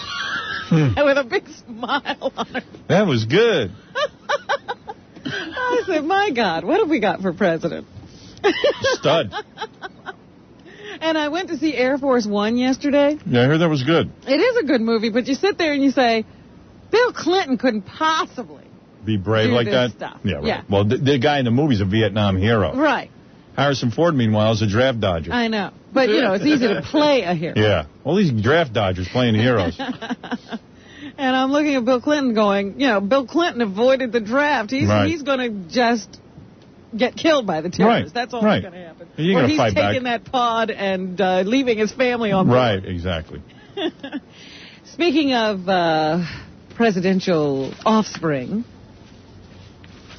[SPEAKER 2] and with a big smile on her.
[SPEAKER 13] That was good.
[SPEAKER 2] I said, my God, what have we got for president?
[SPEAKER 13] Stud.
[SPEAKER 2] And I went to see Air Force One yesterday.
[SPEAKER 13] Yeah, I heard that was good.
[SPEAKER 2] It is a good movie, but you sit there and you say, Bill Clinton couldn't possibly
[SPEAKER 13] Be brave
[SPEAKER 2] do
[SPEAKER 13] like
[SPEAKER 2] this
[SPEAKER 13] that?
[SPEAKER 2] stuff.
[SPEAKER 13] Yeah, right.
[SPEAKER 2] Yeah.
[SPEAKER 13] Well, the guy in the movie's a Vietnam hero.
[SPEAKER 2] Right.
[SPEAKER 13] Harrison Ford, meanwhile, is a draft dodger.
[SPEAKER 2] I know. But, it's easy to play a hero.
[SPEAKER 13] Yeah. All these draft dodgers playing the heroes.
[SPEAKER 2] And I'm looking at Bill Clinton going, Bill Clinton avoided the draft. He's going to just get killed by the terrorists.
[SPEAKER 13] Right.
[SPEAKER 2] That's all that's going to happen.
[SPEAKER 13] He ain't
[SPEAKER 2] or
[SPEAKER 13] gonna
[SPEAKER 2] he's
[SPEAKER 13] fight
[SPEAKER 2] taking
[SPEAKER 13] back.
[SPEAKER 2] that pod and leaving his family on board.
[SPEAKER 13] Right, exactly.
[SPEAKER 2] Speaking of presidential offspring.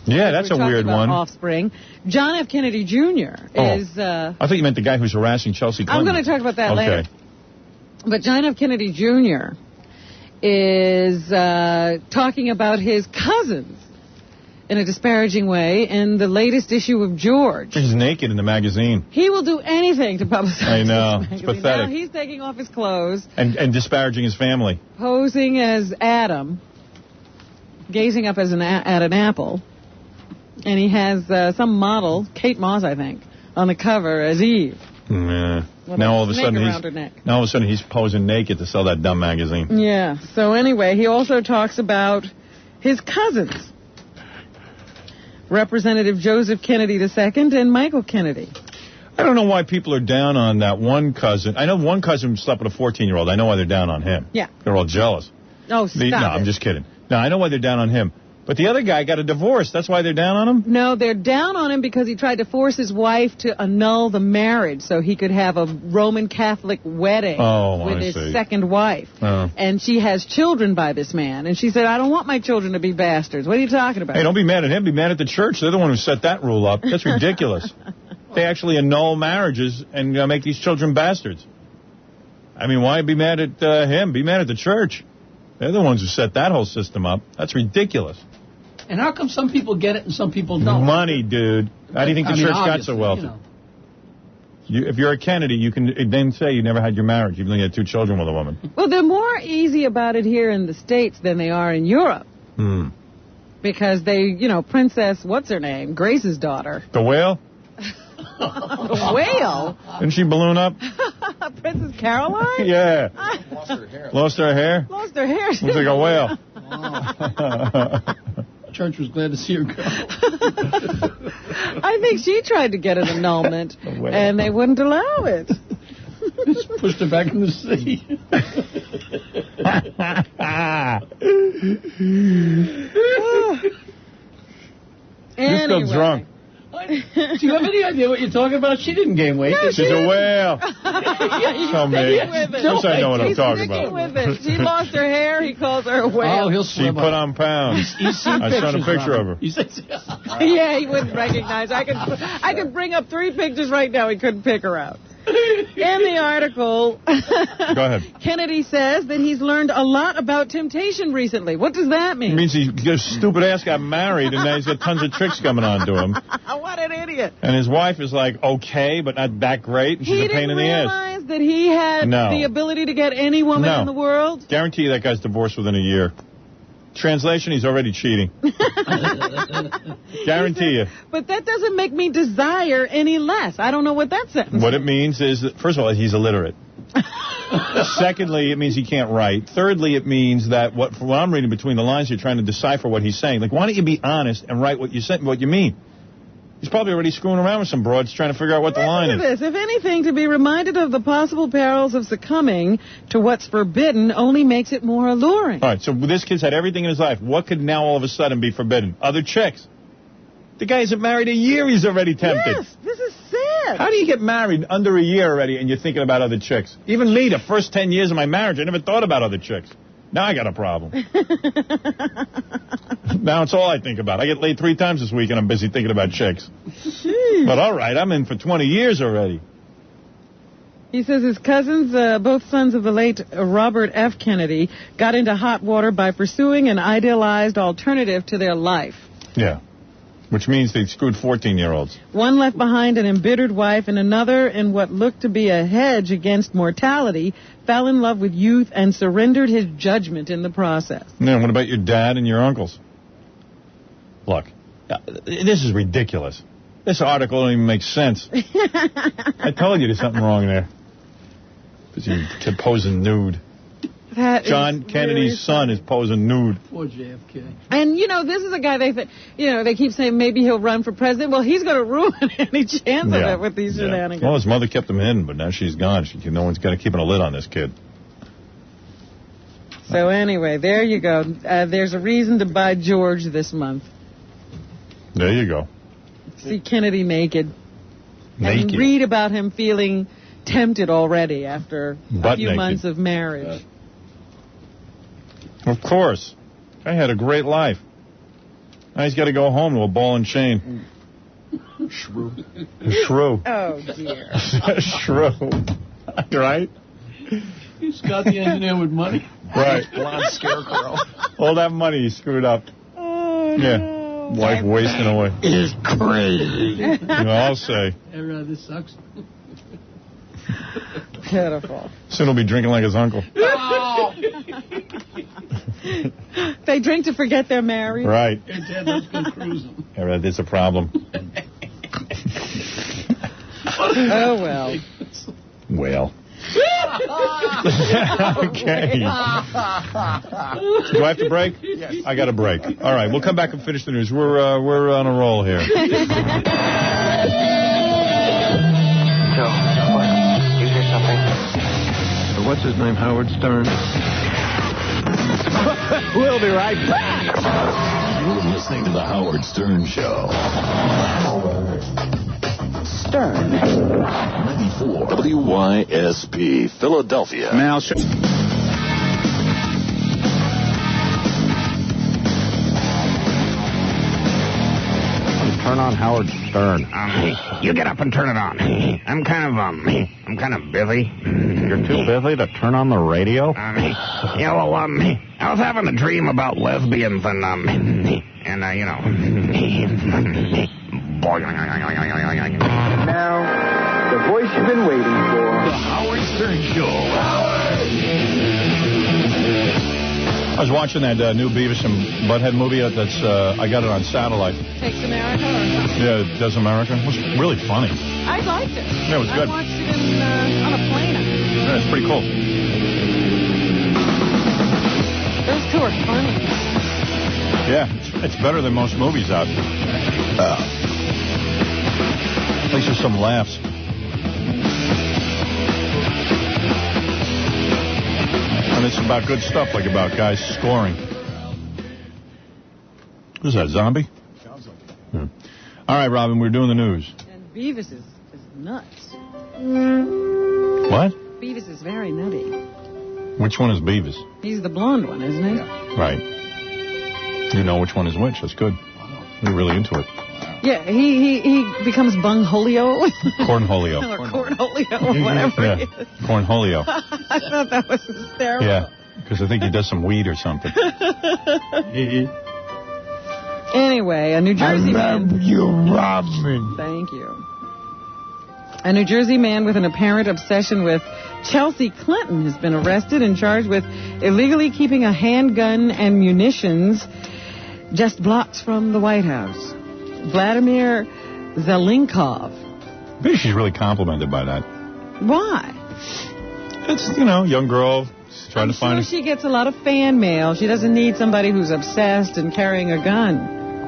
[SPEAKER 13] Yeah, that's a
[SPEAKER 2] We're talking
[SPEAKER 13] weird
[SPEAKER 2] about
[SPEAKER 13] one.
[SPEAKER 2] Offspring. John F. Kennedy Jr. is...
[SPEAKER 13] I thought you meant the guy who's harassing Chelsea
[SPEAKER 2] I'm
[SPEAKER 13] Clinton.
[SPEAKER 2] going to talk about that
[SPEAKER 13] Okay.
[SPEAKER 2] later. But John F. Kennedy Jr. is talking about his cousins in a disparaging way in the latest issue of George.
[SPEAKER 13] He's naked in the magazine.
[SPEAKER 2] He will do anything to publicize
[SPEAKER 13] I know.
[SPEAKER 2] this
[SPEAKER 13] It's
[SPEAKER 2] magazine.
[SPEAKER 13] pathetic.
[SPEAKER 2] Now he's taking off his clothes,
[SPEAKER 13] And disparaging his family.
[SPEAKER 2] posing as Adam, gazing up at an apple. And he has some model, Kate Moss, I think, on the cover as Eve.
[SPEAKER 13] Yeah.
[SPEAKER 2] Well,
[SPEAKER 13] Now all of a
[SPEAKER 2] snake
[SPEAKER 13] sudden
[SPEAKER 2] around her neck.
[SPEAKER 13] now all of a sudden he's posing naked to sell that dumb magazine.
[SPEAKER 2] Yeah. So anyway, he also talks about his cousins, Representative Joseph Kennedy II and Michael Kennedy.
[SPEAKER 13] I don't know why people are down on that one cousin. I know one cousin slept with a 14-year-old. I know why they're down on him.
[SPEAKER 2] Yeah.
[SPEAKER 13] They're all jealous.
[SPEAKER 2] Oh, stop
[SPEAKER 13] No,
[SPEAKER 2] it.
[SPEAKER 13] I'm just kidding. No, I know why they're down on him. But the other guy got a divorce. That's why they're down on him?
[SPEAKER 2] No, they're down on him because he tried to force his wife to annul the marriage so he could have a Roman Catholic wedding with his second wife.
[SPEAKER 13] Oh.
[SPEAKER 2] And she has children by this man. And she said, I don't want my children to be bastards. What are you talking about?
[SPEAKER 13] Hey, don't be mad at him. Be mad at the church. They're the one who set that rule up. That's ridiculous. They actually annul marriages and make these children bastards. I mean, why be mad at him? Be mad at the church. They're the ones who set that whole system up. That's ridiculous.
[SPEAKER 3] And how come some people get it and some people don't?
[SPEAKER 13] Money, dude. How do you think the church got so wealthy? If you're a Kennedy, you can then say you never had your marriage, even though you had 2 children with a woman.
[SPEAKER 2] Well, they're more easy about it here in the States than they are in Europe. Because they, Princess, what's her name? Grace's daughter.
[SPEAKER 13] The whale?
[SPEAKER 2] The whale?
[SPEAKER 13] Didn't she balloon up?
[SPEAKER 2] Princess Caroline?
[SPEAKER 13] Yeah.
[SPEAKER 14] Lost her hair.
[SPEAKER 13] Lost her hair?
[SPEAKER 2] Lost her hair.
[SPEAKER 13] Looks like a whale.
[SPEAKER 3] Church was glad to see her go.
[SPEAKER 2] I think she tried to get an annulment, and they wouldn't allow it.
[SPEAKER 3] Just pushed her back in the sea.
[SPEAKER 13] You're still drunk.
[SPEAKER 3] Do you have any idea what you're talking about? She didn't gain weight.
[SPEAKER 2] No,
[SPEAKER 13] She's a whale. Tell me. Of course I know what I'm talking about.
[SPEAKER 2] With it. She lost her hair. He calls her a whale.
[SPEAKER 3] Oh, he'll
[SPEAKER 13] She
[SPEAKER 3] swim
[SPEAKER 13] put on pounds.
[SPEAKER 3] He's seen
[SPEAKER 13] I saw a picture of her.
[SPEAKER 2] Yeah, he wouldn't recognize. I could bring up 3 pictures right now. He couldn't pick her out. In the article,
[SPEAKER 13] Go ahead.
[SPEAKER 2] Kennedy says that he's learned a lot about temptation recently. What does that mean?
[SPEAKER 13] It means his stupid ass got married, and now he's got tons of tricks coming on to him.
[SPEAKER 2] What an idiot.
[SPEAKER 13] And his wife is like, okay, but not that great, and she's a pain in the ass.
[SPEAKER 2] He didn't realize that he had the ability to get any woman in the world?
[SPEAKER 13] Guarantee you that guy's divorced within a year. Translation, he's already cheating. Guarantee you.
[SPEAKER 2] But that doesn't make me desire any less. I don't know what that sentence
[SPEAKER 13] What it means is that, first of all, he's illiterate. Secondly, it means he can't write. Thirdly, it means that what I'm reading between the lines, you're trying to decipher what he's saying. Like, why don't you be honest and write what you mean? He's probably already screwing around with some broads trying to figure out what the line is.
[SPEAKER 2] If anything, to be reminded of the possible perils of succumbing to what's forbidden only makes it more alluring.
[SPEAKER 13] All right, so this kid's had everything in his life. What could now all of a sudden be forbidden? Other chicks. The guy isn't married a year, he's already tempted.
[SPEAKER 2] Yes, this is sad.
[SPEAKER 13] How do you get married under a year already and you're thinking about other chicks? Even me, the first 10 years of my marriage, I never thought about other chicks. Now I got a problem. Now it's all I think about. I get laid 3 times this week and I'm busy thinking about chicks.
[SPEAKER 2] Jeez.
[SPEAKER 13] But all right, I'm in for 20 years already.
[SPEAKER 2] He says his cousins, both sons of the late Robert F. Kennedy, got into hot water by pursuing an idealized alternative to their life.
[SPEAKER 13] Yeah. Which means they screwed 14-year-olds.
[SPEAKER 2] One left behind an embittered wife, and another, in what looked to be a hedge against mortality, fell in love with youth and surrendered his judgment in the process.
[SPEAKER 13] Yeah, what about your dad and your uncles? Look, this is ridiculous. This article don't even make sense. I told you there's something wrong there. Because you're posing nude. John Kennedy's son is posing nude.
[SPEAKER 3] Poor JFK.
[SPEAKER 2] And, this is a guy they keep saying maybe he'll run for president. Well, he's going to ruin any chance of it with these shenanigans.
[SPEAKER 13] Well, his mother kept him hidden, but now she's gone. No one's got to keep a lid on this kid.
[SPEAKER 2] So anyway, there you go. There's a reason to buy George this month.
[SPEAKER 13] There you go.
[SPEAKER 2] See Kennedy naked. And read about him feeling tempted already after a few months of marriage.
[SPEAKER 13] Of course. I had a great life. Now he's got to go home to a ball and chain. Shrew.
[SPEAKER 2] Oh, dear.
[SPEAKER 13] Shrew. Right?
[SPEAKER 3] You Scott the engineer with money.
[SPEAKER 13] Right.
[SPEAKER 14] Blonde scarecrow.
[SPEAKER 13] All that money he screwed up.
[SPEAKER 2] Oh,
[SPEAKER 13] yeah.
[SPEAKER 2] No.
[SPEAKER 13] Wife wasting away.
[SPEAKER 14] It's crazy.
[SPEAKER 13] I'll say.
[SPEAKER 3] This sucks.
[SPEAKER 2] Pitiful.
[SPEAKER 13] Soon he'll be drinking like his uncle.
[SPEAKER 3] Oh.
[SPEAKER 2] They drink to forget they're married.
[SPEAKER 13] Right.
[SPEAKER 3] Yeah,
[SPEAKER 13] there's a problem.
[SPEAKER 2] Oh, well.
[SPEAKER 13] Whale. Okay. Do I have to break? Yes. I got to break. All right, we'll come back and finish the news. We're on a roll here.
[SPEAKER 15] Joe, you hear something?
[SPEAKER 8] What's his name? Howard Stern.
[SPEAKER 1] We'll be right back.
[SPEAKER 12] You're listening to the Howard Stern Show.
[SPEAKER 15] Stern.
[SPEAKER 12] 94 WYSP, Philadelphia.
[SPEAKER 1] Now,
[SPEAKER 16] turn on Howard Stern. You get up and turn it on. I'm kind of busy. You're too busy to turn on the radio? Yeah, well, I was having a dream about lesbians and you know.
[SPEAKER 15] Now, the voice you've been waiting for.
[SPEAKER 12] The Howard Stern Show.
[SPEAKER 13] I was watching that new Beavis and Butthead movie. That's I got it on satellite.
[SPEAKER 2] Takes America or something?
[SPEAKER 13] Yeah, it Does America. It was really funny.
[SPEAKER 2] I liked it.
[SPEAKER 13] Yeah, it was good.
[SPEAKER 2] I watched it on a plane.
[SPEAKER 13] Yeah, it's pretty cool.
[SPEAKER 2] Those two are funny.
[SPEAKER 13] Yeah, it's better than most movies out there. At least there's some laughs. And it's about good stuff, like about guys scoring. Who's that, zombie? Sounds like it. Yeah. All right, Robin, we're doing the news.
[SPEAKER 2] And Beavis is nuts.
[SPEAKER 13] What?
[SPEAKER 2] Beavis is very nutty.
[SPEAKER 13] Which one is Beavis?
[SPEAKER 2] He's the blonde one, isn't he?
[SPEAKER 13] Yeah. Right. You know which one is which. That's good. You're really into it.
[SPEAKER 2] Yeah, he becomes Bungholio.
[SPEAKER 13] Cornholio.
[SPEAKER 2] Or Cornholio, or whatever
[SPEAKER 13] Yeah.
[SPEAKER 2] he is.
[SPEAKER 13] Cornholio.
[SPEAKER 2] I thought that was hysterical.
[SPEAKER 13] Yeah, because I think he does some weed or something.
[SPEAKER 2] Anyway, a New Jersey man.
[SPEAKER 16] You, Robin.
[SPEAKER 2] Thank you. A New Jersey man with an apparent obsession with Chelsea Clinton has been arrested and charged with illegally keeping a handgun and munitions just blocks from the White House. Vladimir Zelinkov.
[SPEAKER 13] Maybe she's really complimented by that.
[SPEAKER 2] Why?
[SPEAKER 13] It's, young girl trying to find...
[SPEAKER 2] She gets a lot of fan mail. She doesn't need somebody who's obsessed and carrying a gun.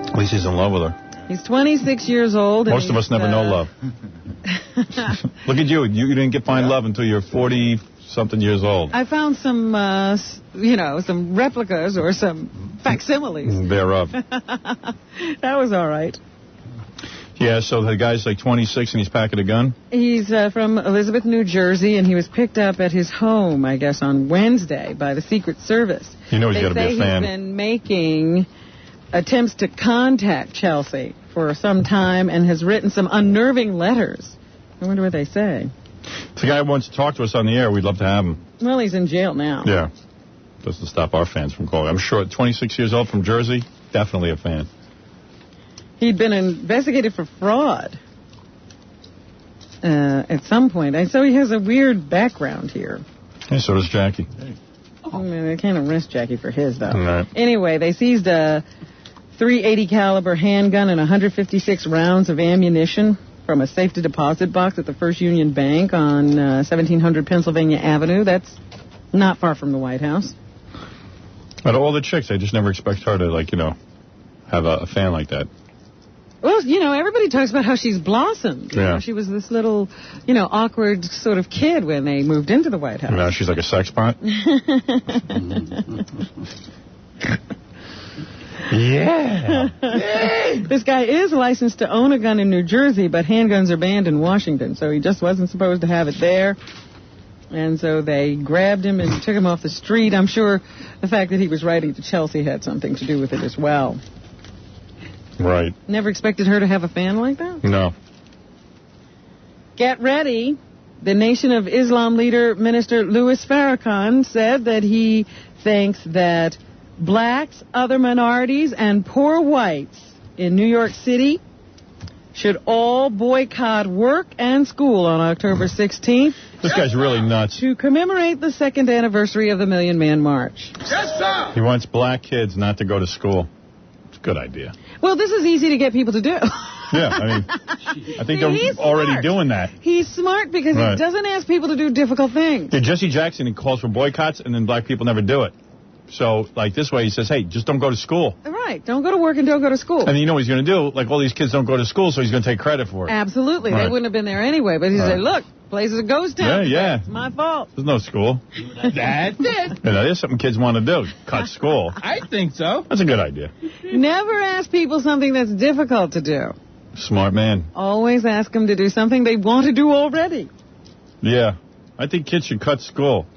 [SPEAKER 13] At least he's in love with her.
[SPEAKER 2] He's 26 years old.
[SPEAKER 13] Most of us never know love. Look at you. You didn't find love until you're 40-something years old.
[SPEAKER 2] I found some, some replicas or some facsimiles.
[SPEAKER 13] Thereof.
[SPEAKER 2] That was all right.
[SPEAKER 13] Yeah, so the guy's like 26 and he's packing a gun?
[SPEAKER 2] He's from Elizabeth, New Jersey, and he was picked up at his home, I guess, on Wednesday by the Secret Service.
[SPEAKER 13] You know he's got to be a fan.
[SPEAKER 2] He's been making attempts to contact Chelsea for some time and has written some unnerving letters. I wonder what they say.
[SPEAKER 13] If the guy wants to talk to us on the air, we'd love to have him.
[SPEAKER 2] Well, he's in jail now.
[SPEAKER 13] Yeah. Doesn't stop our fans from calling. I'm sure at 26 years old from Jersey, definitely a fan.
[SPEAKER 2] He'd been investigated for fraud at some point. And so he has a weird background here.
[SPEAKER 13] Hey, so does Jackie.
[SPEAKER 2] I mean, they can't arrest Jackie for his, though.
[SPEAKER 13] Right.
[SPEAKER 2] Anyway, they seized a .380 caliber handgun and 156 rounds of ammunition from a safety deposit box at the First Union Bank on 1700 Pennsylvania Avenue. That's not far from the White House.
[SPEAKER 13] Out of all the chicks, I just never expect her to, have a fan like that.
[SPEAKER 2] Well, everybody talks about how she's blossomed.
[SPEAKER 13] Yeah.
[SPEAKER 2] She was this little, awkward sort of kid when they moved into the White House.
[SPEAKER 13] Now she's like a sex pot?
[SPEAKER 2] Yeah. This guy is licensed to own a gun in New Jersey, but handguns are banned in Washington, so he just wasn't supposed to have it there. And so they grabbed him and took him off the street. I'm sure the fact that he was writing to Chelsea had something to do with it as well.
[SPEAKER 13] Right.
[SPEAKER 2] Never expected her to have a fan like that?
[SPEAKER 13] No.
[SPEAKER 2] Get ready. The Nation of Islam leader, Minister Louis Farrakhan, said that he thinks that blacks, other minorities, and poor whites in New York City should all boycott work and school on October 16th.
[SPEAKER 13] This guy's really nuts.
[SPEAKER 2] To commemorate the second anniversary of the Million Man March.
[SPEAKER 13] Yes, sir! He wants black kids not to go to school. It's a good idea.
[SPEAKER 2] Well, this is easy to get people to do.
[SPEAKER 13] Yeah, I mean, I think
[SPEAKER 2] he's
[SPEAKER 13] they're already
[SPEAKER 2] smart.
[SPEAKER 13] doing that.
[SPEAKER 2] He's smart because
[SPEAKER 13] Right.
[SPEAKER 2] he doesn't ask people to do difficult things.
[SPEAKER 13] Yeah, Jesse Jackson, he calls for boycotts, and then black people never do it. So, like this way, he says, hey, just don't go to school.
[SPEAKER 2] Right. Don't go to work and don't go to school.
[SPEAKER 13] And you know what he's going to do? Like, all these kids don't go to school, so he's going to take credit for it.
[SPEAKER 2] Absolutely.
[SPEAKER 13] Right.
[SPEAKER 2] They wouldn't have been there anyway. But he said, look, place is a ghost town.
[SPEAKER 13] Yeah.
[SPEAKER 2] It's my fault.
[SPEAKER 13] There's no school.
[SPEAKER 1] That's it.
[SPEAKER 13] You know, there's something kids want to do. Cut school.
[SPEAKER 1] I think so.
[SPEAKER 13] That's a good idea.
[SPEAKER 2] Never ask people something that's difficult to do.
[SPEAKER 13] Smart man.
[SPEAKER 2] Always ask them to do something they want to do already.
[SPEAKER 13] Yeah. I think kids should cut school.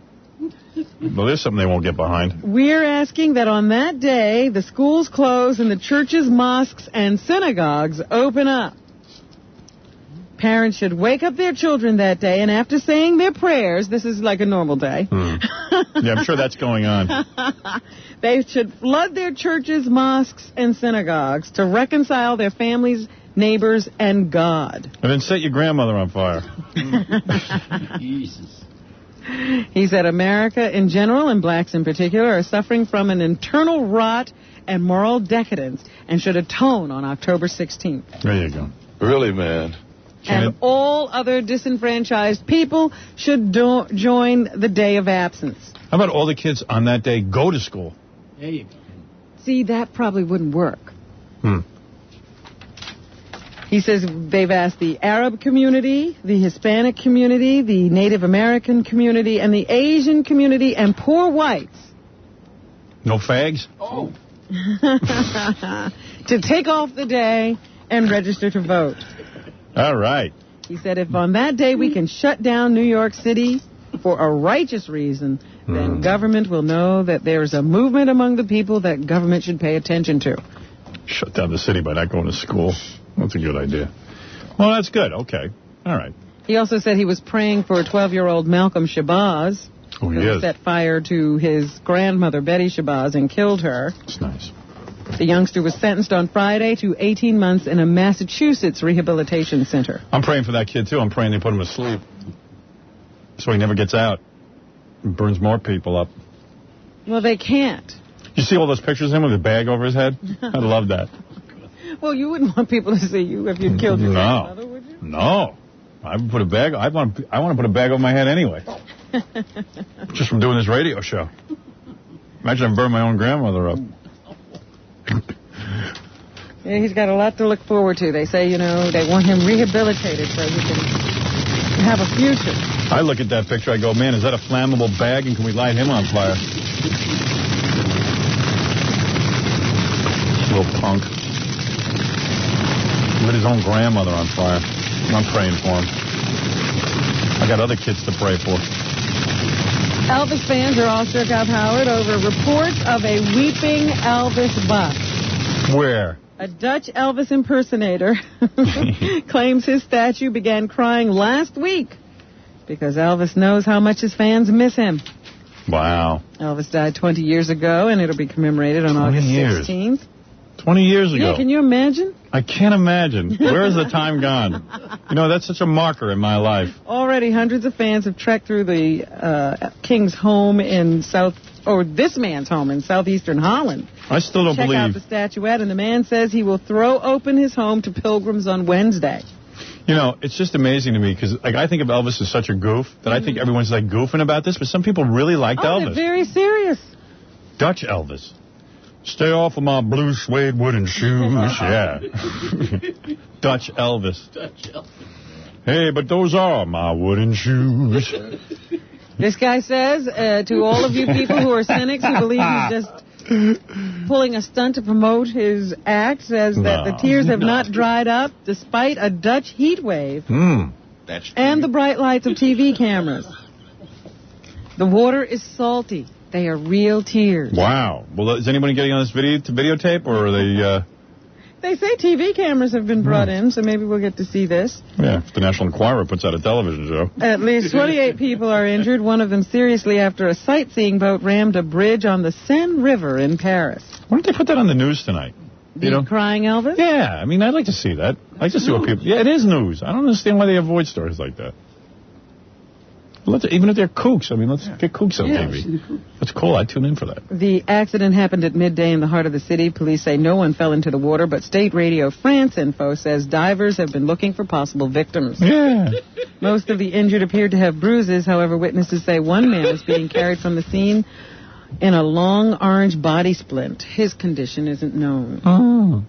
[SPEAKER 13] Well, there's something they won't get behind.
[SPEAKER 2] We're asking that on that day, the schools close and the churches, mosques, and synagogues open up. Parents should wake up their children that day, and after saying their prayers, this is like a normal day,
[SPEAKER 13] Yeah, I'm sure that's going on.
[SPEAKER 2] they should flood their churches, mosques, and synagogues to reconcile their families, neighbors, and God.
[SPEAKER 13] And then set your grandmother on fire.
[SPEAKER 3] Jesus.
[SPEAKER 2] He said America in general, and blacks in particular, are suffering from an internal rot and moral decadence and should atone on October 16th.
[SPEAKER 13] There you go.
[SPEAKER 8] Really, man.
[SPEAKER 2] And all other disenfranchised people should join the day of absence.
[SPEAKER 13] How about all the kids on that day go to school?
[SPEAKER 3] There you go.
[SPEAKER 2] See, that probably wouldn't work. He says they've asked the Arab community, the Hispanic community, the Native American community, and the Asian community, and poor whites
[SPEAKER 13] No fags?
[SPEAKER 3] Oh.
[SPEAKER 2] to take off the day and register to vote.
[SPEAKER 13] All right.
[SPEAKER 2] He said if on that day we can shut down New York City for a righteous reason, then government will know that there's a movement among the people that government should pay attention to.
[SPEAKER 13] Shut down the city by not going to school. That's a good idea. Well, that's good. Okay. All right.
[SPEAKER 2] He also said he was praying for 12-year-old Malcolm Shabazz,
[SPEAKER 13] Oh, he
[SPEAKER 2] who
[SPEAKER 13] is.
[SPEAKER 2] set fire to his grandmother, Betty Shabazz, and killed her.
[SPEAKER 13] That's nice.
[SPEAKER 2] The youngster was sentenced on Friday to 18 months in a Massachusetts rehabilitation center.
[SPEAKER 13] I'm praying for that kid, too. I'm praying they put him to sleep so he never gets out and burns more people up.
[SPEAKER 2] Well, they can't.
[SPEAKER 13] You see all those pictures of him with a bag over his head? I love that.
[SPEAKER 2] Well, you wouldn't want people to see you if you killed your grandmother, would you?
[SPEAKER 13] No. I would put a bag. I want to put a bag over my head anyway. Just from doing this radio show. Imagine I burned my own grandmother up.
[SPEAKER 2] Yeah, he's got a lot to look forward to. They say, they want him rehabilitated so he can have a future.
[SPEAKER 13] I look at that picture, I go, man, is that a flammable bag, and can we light him on fire? Little punk. Lit his own grandmother on fire. I'm praying for him. I got other kids to pray for.
[SPEAKER 2] Elvis fans are all shook up, Howard, over reports of a weeping Elvis bust.
[SPEAKER 13] Where?
[SPEAKER 2] A Dutch Elvis impersonator claims his statue began crying last week because Elvis knows how much his fans miss him.
[SPEAKER 13] Wow.
[SPEAKER 2] Elvis died 20 years ago, and it'll be commemorated on August 16th.
[SPEAKER 13] 20 years ago.
[SPEAKER 2] Yeah, can you imagine?
[SPEAKER 13] I can't imagine. Where has the time gone? That's such a marker in my life.
[SPEAKER 2] Already hundreds of fans have trekked through the King's home in this man's home in southeastern Holland.
[SPEAKER 13] I still don't
[SPEAKER 2] Check out
[SPEAKER 13] believe.
[SPEAKER 2] the statuette, and the man says he will throw open his home to pilgrims on Wednesday.
[SPEAKER 13] It's just amazing to me because, I think of Elvis as such a goof that I think everyone's, goofing about this, but some people really liked Elvis.
[SPEAKER 2] They're very serious.
[SPEAKER 13] Dutch Elvis. Stay off of my blue suede wooden shoes. Yeah. Dutch Elvis. Hey, but those are my wooden shoes.
[SPEAKER 2] This guy says to all of you people who are cynics who believe he's just pulling a stunt to promote his act, says that the tears have not dried up despite a Dutch heat wave and the bright lights of TV cameras. The water is salty. They are real tears.
[SPEAKER 13] Wow. Well, is anybody getting on this videotape, or are they...
[SPEAKER 2] They say TV cameras have been brought in, so maybe we'll get to see this.
[SPEAKER 13] Yeah, if the National Enquirer puts out a television show.
[SPEAKER 2] At least 28 people are injured, one of them seriously after a sightseeing boat rammed a bridge on the Seine River in Paris.
[SPEAKER 13] Why don't they put that on the news tonight?
[SPEAKER 2] Crying Elvis?
[SPEAKER 13] Yeah, I'd like to see that. I'd like to see what people... Yeah, it is news. I don't understand why they avoid stories like that. Even if they're kooks, I mean, let's get kooks on TV. That's cool. I'd tune in for that.
[SPEAKER 2] The accident happened at midday in the heart of the city. Police say no one fell into the water, but State Radio France Info says divers have been looking for possible victims.
[SPEAKER 13] Yeah.
[SPEAKER 2] Most of the injured appeared to have bruises. However, witnesses say one man was being carried from the scene in a long orange body splint. His condition isn't known.
[SPEAKER 13] Oh.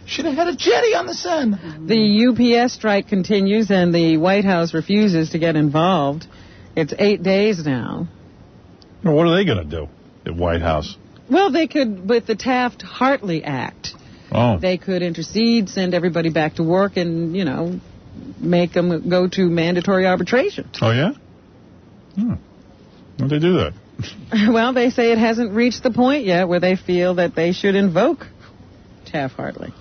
[SPEAKER 14] Should have had a jetty on the sun.
[SPEAKER 2] The UPS strike continues, and the White House refuses to get involved. It's 8 days now.
[SPEAKER 13] Well, what are they going to do, the White House?
[SPEAKER 2] Well, they could, with the Taft-Hartley Act, they could intercede, send everybody back to work, and, make them go to mandatory arbitration.
[SPEAKER 13] Oh, yeah? Why'd they do that?
[SPEAKER 2] Well, they say it hasn't reached the point yet where they feel that they should invoke Taft-Hartley.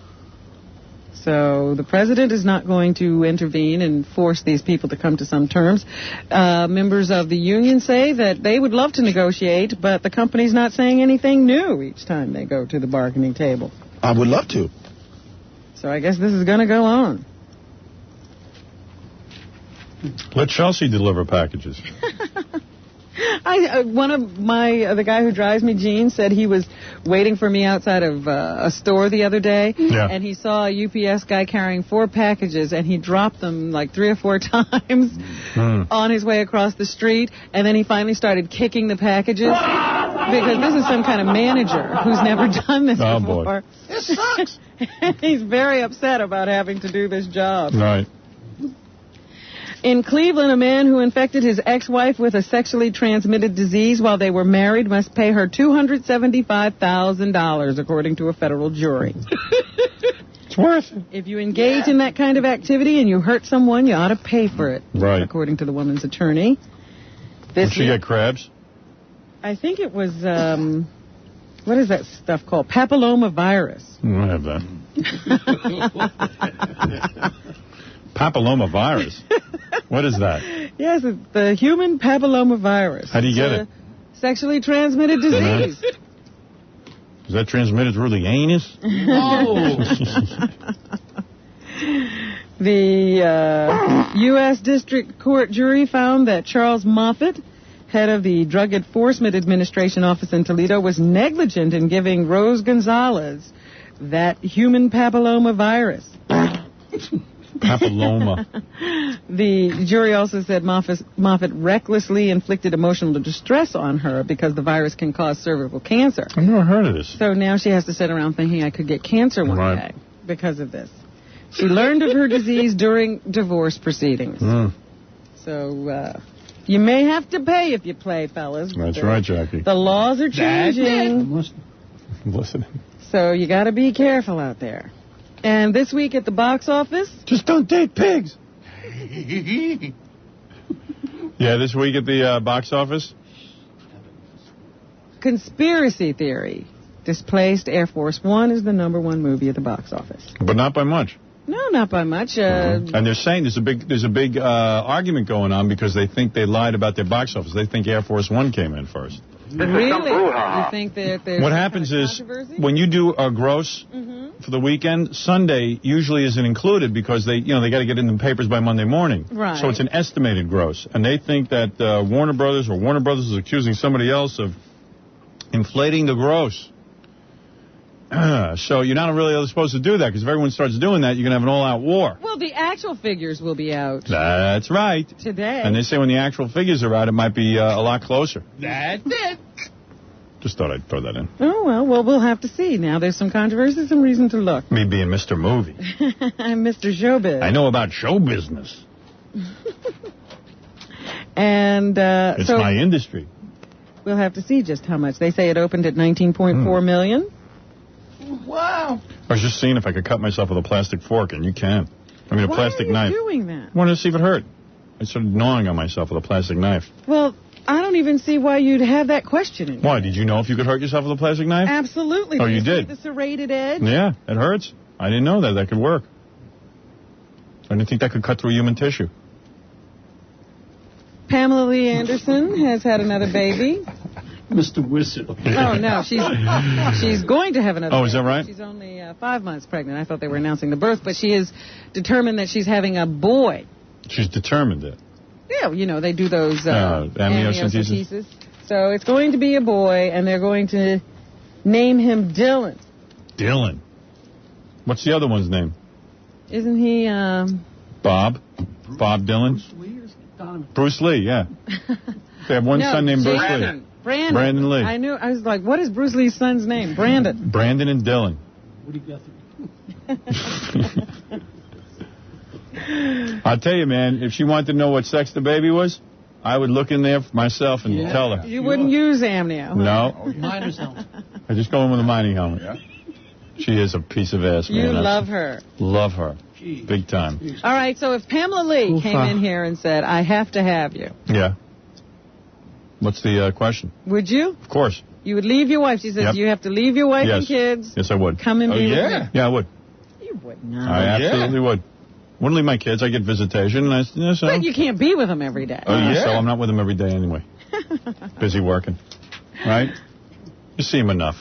[SPEAKER 2] So the president is not going to intervene and force these people to come to some terms. Members of the union say that they would love to negotiate, but the company's not saying anything new each time they go to the bargaining table.
[SPEAKER 14] I would love to.
[SPEAKER 2] So I guess this is going to go on.
[SPEAKER 13] Let Chelsea deliver packages.
[SPEAKER 2] The guy who drives me, Gene, said he was waiting for me outside of a store the other day, and he saw a UPS guy carrying 4 packages, and he dropped them like 3 or 4 times on his way across the street, and then he finally started kicking the packages because this is some kind of manager who's never done this before.
[SPEAKER 14] Boy. This sucks.
[SPEAKER 2] He's very upset about having to do this job.
[SPEAKER 13] Right.
[SPEAKER 2] In Cleveland, a man who infected his ex-wife with a sexually transmitted disease while they were married must pay her $275,000, according to a federal jury.
[SPEAKER 13] It's worth it.
[SPEAKER 2] If you engage in that kind of activity and you hurt someone, you ought to pay for it, according to the woman's attorney.
[SPEAKER 13] Did she get crabs?
[SPEAKER 2] I think it was, what is that stuff called? Papillomavirus.
[SPEAKER 13] I have that. Papillomavirus? What is that?
[SPEAKER 2] Yes, it's the human papillomavirus.
[SPEAKER 13] How do you get it?
[SPEAKER 2] Sexually transmitted disease.
[SPEAKER 13] Is that transmitted through the anus?
[SPEAKER 2] The U.S. District Court jury found that Charles Moffitt, head of the Drug Enforcement Administration office in Toledo, was negligent in giving Rose Gonzalez that human papillomavirus.
[SPEAKER 13] Papilloma.
[SPEAKER 2] The jury also said Moffitt recklessly inflicted emotional distress on her because the virus can cause cervical cancer.
[SPEAKER 13] I've never heard of this.
[SPEAKER 2] So now she has to sit around thinking I could get cancer one day because of this. She learned of her disease during divorce proceedings. So you may have to pay if you play, fellas.
[SPEAKER 13] That's right, Jackie.
[SPEAKER 2] The laws are changing.
[SPEAKER 13] Listen.
[SPEAKER 2] So you got to be careful out there. And this week at the box office...
[SPEAKER 13] Just don't date pigs. Yeah, this week at the box office?
[SPEAKER 2] Conspiracy Theory. Displaced Air Force One is the #1 movie at the box office.
[SPEAKER 13] But not by much.
[SPEAKER 2] No, not by much.
[SPEAKER 13] And they're saying there's a big argument going on because they think they lied about their box office. They think Air Force One came in first.
[SPEAKER 2] Really? You think that there's
[SPEAKER 13] what happens is when you do a gross for the weekend, Sunday usually isn't included because they got to get in the papers by Monday morning.
[SPEAKER 2] Right.
[SPEAKER 13] So it's an estimated gross, and they think that Warner Brothers is accusing somebody else of inflating the gross. So you're not really supposed to do that because if everyone starts doing that, you're going to have an all-out war.
[SPEAKER 2] Well, the actual figures will be out.
[SPEAKER 13] That's right.
[SPEAKER 2] Today.
[SPEAKER 13] And they say when the actual figures are out, it might be a lot closer.
[SPEAKER 2] That's it.
[SPEAKER 13] Just thought I'd throw that in.
[SPEAKER 2] Oh, well, we'll have to see. Now there's some controversy, some reason to look.
[SPEAKER 13] Me being Mr. Movie.
[SPEAKER 2] I'm Mr. Showbiz.
[SPEAKER 13] I know about show business.
[SPEAKER 2] And
[SPEAKER 13] it's my industry.
[SPEAKER 2] We'll have to see just how much. They say it opened at $19.4 million.
[SPEAKER 14] Wow.
[SPEAKER 13] I was just seeing if I could cut myself with a plastic fork, and you can. I mean, a plastic knife.
[SPEAKER 2] Why are you doing that?
[SPEAKER 13] I wanted to see if it hurt. I started gnawing on myself with a plastic knife.
[SPEAKER 2] Well, I don't even see why you'd have that question in
[SPEAKER 13] Why? Did you know if you could hurt yourself with a plastic knife?
[SPEAKER 2] Absolutely.
[SPEAKER 13] Oh, you did?
[SPEAKER 2] The serrated edge?
[SPEAKER 13] Yeah, it hurts. I didn't know that. That could work. I didn't think that could cut through human tissue.
[SPEAKER 2] Pamela Lee Anderson has had another baby.
[SPEAKER 3] Mr. Wizard.
[SPEAKER 2] Oh, no, she's going to have another
[SPEAKER 1] Oh, is that
[SPEAKER 2] baby.
[SPEAKER 1] right?
[SPEAKER 2] She's only 5 months pregnant. I thought they were announcing the birth, but she is determined that she's having a boy.
[SPEAKER 1] She's determined it.
[SPEAKER 2] Yeah, you know, they do those
[SPEAKER 1] amniocentesis.
[SPEAKER 2] amniocentesis. So it's going to be a boy, and they're going to name him Dylan.
[SPEAKER 1] Dylan. What's the other one's name?
[SPEAKER 2] Isn't he,
[SPEAKER 1] Bob? Bob Dylan? Bruce Lee, yeah. They have one
[SPEAKER 2] no,
[SPEAKER 1] son named Bruce
[SPEAKER 2] Jason.
[SPEAKER 1] Lee.
[SPEAKER 2] Brandon
[SPEAKER 1] Lee.
[SPEAKER 2] I was like, what is Bruce Lee's son's name? Brandon.
[SPEAKER 1] Brandon and Dylan.
[SPEAKER 3] Woody Guthrie.
[SPEAKER 1] I'll tell you, man, if she wanted to know what sex the baby was, I would look in there for myself and tell her.
[SPEAKER 2] You wouldn't use amnio.
[SPEAKER 1] No.
[SPEAKER 3] Miner's helmet.
[SPEAKER 1] I just go in with a mining helmet. Yeah. She is a piece of ass, man.
[SPEAKER 2] You love her.
[SPEAKER 1] Love her. Big time.
[SPEAKER 2] All right, so if Pamela Lee came in here and said, I have to have you,
[SPEAKER 1] Yeah. What's the question?
[SPEAKER 2] would you?
[SPEAKER 1] Of course.
[SPEAKER 2] You would leave your wife. She says
[SPEAKER 1] Yep.
[SPEAKER 2] you have to leave your wife
[SPEAKER 1] Yes.
[SPEAKER 2] and kids.
[SPEAKER 1] Yes, I would.
[SPEAKER 2] Come and be with me.
[SPEAKER 1] Yeah, I would.
[SPEAKER 2] You would not.
[SPEAKER 1] I absolutely would. Wouldn't leave my kids. I get visitation. And so.
[SPEAKER 2] But you can't be with them every day.
[SPEAKER 1] So I'm not with them every day anyway. Busy working. Right? You see him enough.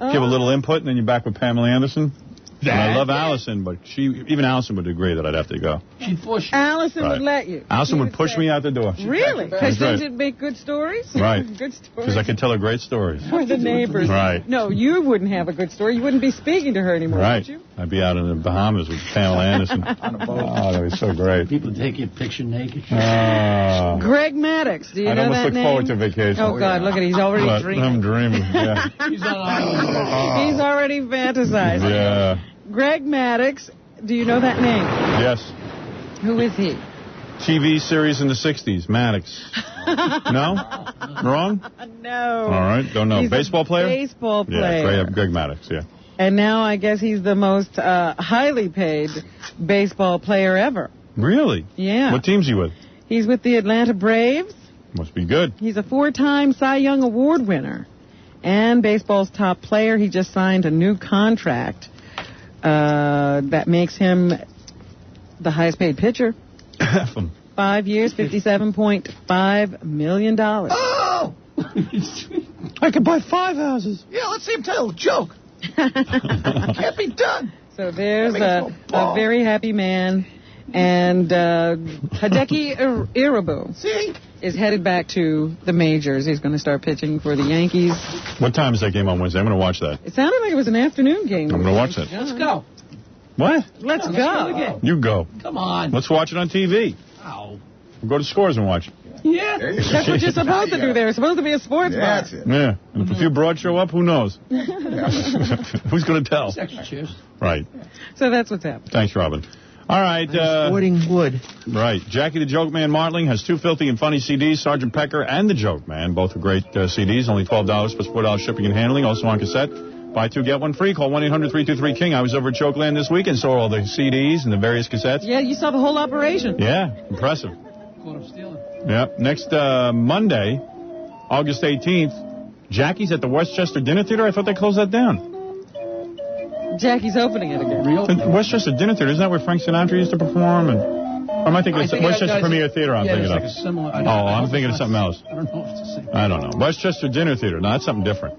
[SPEAKER 1] Give a little input, and then you're back with Pamela Anderson. And I love Allison, but even Allison would agree that I'd have to go.
[SPEAKER 3] She'd push you.
[SPEAKER 2] Allison
[SPEAKER 1] Right.
[SPEAKER 2] would let you.
[SPEAKER 1] Allison would push me out the door.
[SPEAKER 2] Really? Because
[SPEAKER 1] That's right.
[SPEAKER 2] she'd make good stories?
[SPEAKER 1] Right.
[SPEAKER 2] Good stories.
[SPEAKER 1] Because I could tell her great stories.
[SPEAKER 2] For the neighbors.
[SPEAKER 1] Right.
[SPEAKER 2] No, you wouldn't have a good story. You wouldn't be speaking to her anymore,
[SPEAKER 1] Right.
[SPEAKER 2] would you?
[SPEAKER 1] I'd be out in the Bahamas with Pamela Anderson. On a boat. Oh, that was so great.
[SPEAKER 3] People take your picture naked.
[SPEAKER 2] Greg Maddox. Do you
[SPEAKER 1] I'd
[SPEAKER 2] know
[SPEAKER 1] almost
[SPEAKER 2] that
[SPEAKER 1] look
[SPEAKER 2] name?
[SPEAKER 1] forward to vacation.
[SPEAKER 2] Oh, God, look at it. He's already
[SPEAKER 1] But
[SPEAKER 2] dreaming.
[SPEAKER 1] I'm dreaming, yeah.
[SPEAKER 3] He's on island.
[SPEAKER 2] He's already fantasizing.
[SPEAKER 1] Yeah.
[SPEAKER 2] Greg Maddox. Do you know that name?
[SPEAKER 1] Yes.
[SPEAKER 2] Who is he?
[SPEAKER 1] TV series in the 60s, Maddox. No? Wrong?
[SPEAKER 2] No.
[SPEAKER 1] All right, don't know.
[SPEAKER 2] He's a
[SPEAKER 1] Baseball player?
[SPEAKER 2] baseball player.
[SPEAKER 1] Yeah, Greg Maddox, yeah.
[SPEAKER 2] And now I guess he's the most highly paid baseball player ever.
[SPEAKER 1] Really?
[SPEAKER 2] Yeah.
[SPEAKER 1] What team's he with?
[SPEAKER 2] He's with the Atlanta Braves.
[SPEAKER 1] Must be good.
[SPEAKER 2] He's a 4-time Cy Young Award winner and baseball's top player. He just signed a new contract that makes him the highest paid pitcher. 5 years, $57.5 million.
[SPEAKER 14] Oh!
[SPEAKER 1] I could buy 5 houses.
[SPEAKER 14] Yeah, let's see him tell a joke. Can't be done.
[SPEAKER 2] So there's a very happy man. And Hideki Irabu is headed back to the majors. He's going to start pitching for the Yankees.
[SPEAKER 1] What time is that game on Wednesday? I'm going to watch that.
[SPEAKER 2] It sounded like it was an afternoon game.
[SPEAKER 1] I'm going to watch it.
[SPEAKER 3] Let's go.
[SPEAKER 1] What?
[SPEAKER 2] Let's go.
[SPEAKER 1] You go.
[SPEAKER 3] Come on.
[SPEAKER 1] Let's watch it on TV.
[SPEAKER 3] Ow.
[SPEAKER 1] We'll go to Scores and watch it.
[SPEAKER 3] Yeah.
[SPEAKER 2] That's what you're supposed to do there. It's supposed to be a sports bar.
[SPEAKER 14] That's it.
[SPEAKER 1] Yeah. And if a few broads show up, who knows? Who's going to tell?
[SPEAKER 3] Extra cheers.
[SPEAKER 1] Right.
[SPEAKER 2] So that's what's happening.
[SPEAKER 1] Thanks, Robin. All right.
[SPEAKER 6] Sporting Wood.
[SPEAKER 1] Right. Jackie the Joke Man Martling has 2 filthy and funny CDs, Sergeant Pecker and the Joke Man. Both are great CDs, only $12 plus $4 shipping and handling, also on cassette. Buy 2, get 1 free. Call 1-800-323-KING. I was over at Jokeland this week and saw all the CDs and the various cassettes.
[SPEAKER 2] Yeah, you saw the whole operation.
[SPEAKER 1] Yeah, impressive.
[SPEAKER 3] Caught him stealing.
[SPEAKER 1] Yep. Next Monday, August 18th, Jackie's at the Westchester Dinner Theater. I thought they closed that down.
[SPEAKER 2] Jackie's opening it again.
[SPEAKER 1] The Westchester Dinner Theater, isn't that where Frank Sinatra used to perform? And, or am I thinking Westchester Premier Theater I'm thinking of?
[SPEAKER 3] Like a similar,
[SPEAKER 1] I'm thinking of something else.
[SPEAKER 3] I don't know if it's the same.
[SPEAKER 1] I don't know. Westchester Dinner Theater. No, that's something different.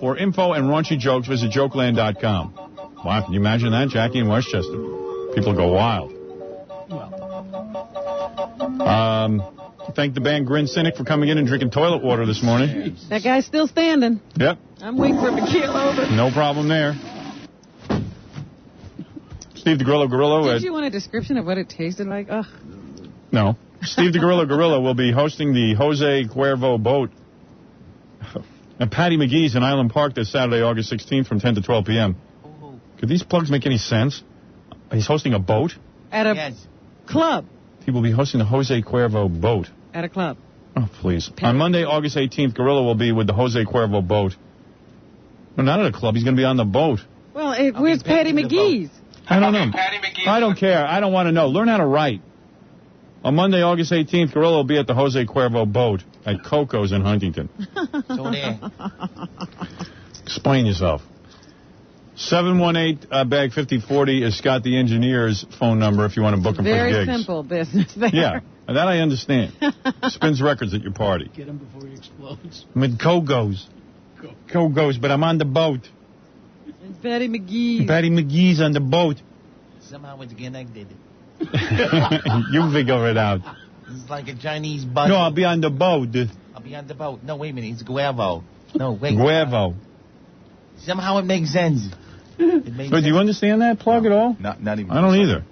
[SPEAKER 1] For info and raunchy jokes, visit jokeland.com. Wow, can you imagine that? Jackie in Westchester. People go wild. Thank the band Grin Cynic for coming in and drinking toilet water this morning.
[SPEAKER 2] That guy's still standing.
[SPEAKER 1] Yep.
[SPEAKER 2] I'm waiting for him to keel over.
[SPEAKER 1] No problem there. Steve the Gorilla.
[SPEAKER 2] Did you want a description of what it tasted like? Ugh.
[SPEAKER 1] No. Steve the Gorilla will be hosting the Jose Cuervo boat at Patty McGee's in Island Park this Saturday, August 16th from 10 to 12 p.m. Could these plugs make any sense? He's hosting a boat?
[SPEAKER 2] At a club.
[SPEAKER 1] He will be hosting the Jose Cuervo boat.
[SPEAKER 2] At a club.
[SPEAKER 1] Oh, please. On Monday, August 18th, Gorilla will be with the Jose Cuervo boat. No, not at a club. He's going to be on the boat.
[SPEAKER 2] Well, where's Patty McGee's?
[SPEAKER 1] I don't know. I don't care. I don't want to know. Learn how to write. On Monday, August 18th, Gorilla will be at the Jose Cuervo boat at Coco's in Huntington.
[SPEAKER 6] So there.
[SPEAKER 1] Explain yourself. 718-BAG-5040 is Scott the Engineer's phone number if you want to book him for
[SPEAKER 2] Very
[SPEAKER 1] gigs.
[SPEAKER 2] simple business there.
[SPEAKER 1] Yeah.
[SPEAKER 13] That I understand. Spins records at your party.
[SPEAKER 3] Get him before he explodes.
[SPEAKER 13] I'm with Go-Go's. Go-Go's, but I'm on the boat.
[SPEAKER 2] It's Betty McGee.
[SPEAKER 13] Patty McGee's on the boat.
[SPEAKER 14] Somehow it's connected.
[SPEAKER 13] You figure it out.
[SPEAKER 14] It's like a Chinese button.
[SPEAKER 13] No, I'll be on the boat.
[SPEAKER 14] I'll be on the boat. No, wait a minute. It's Guevo. No, wait.
[SPEAKER 13] Guevo.
[SPEAKER 14] Somehow it makes sense. It makes
[SPEAKER 13] But do you understand that plug at all?
[SPEAKER 17] Not even.
[SPEAKER 13] I don't either.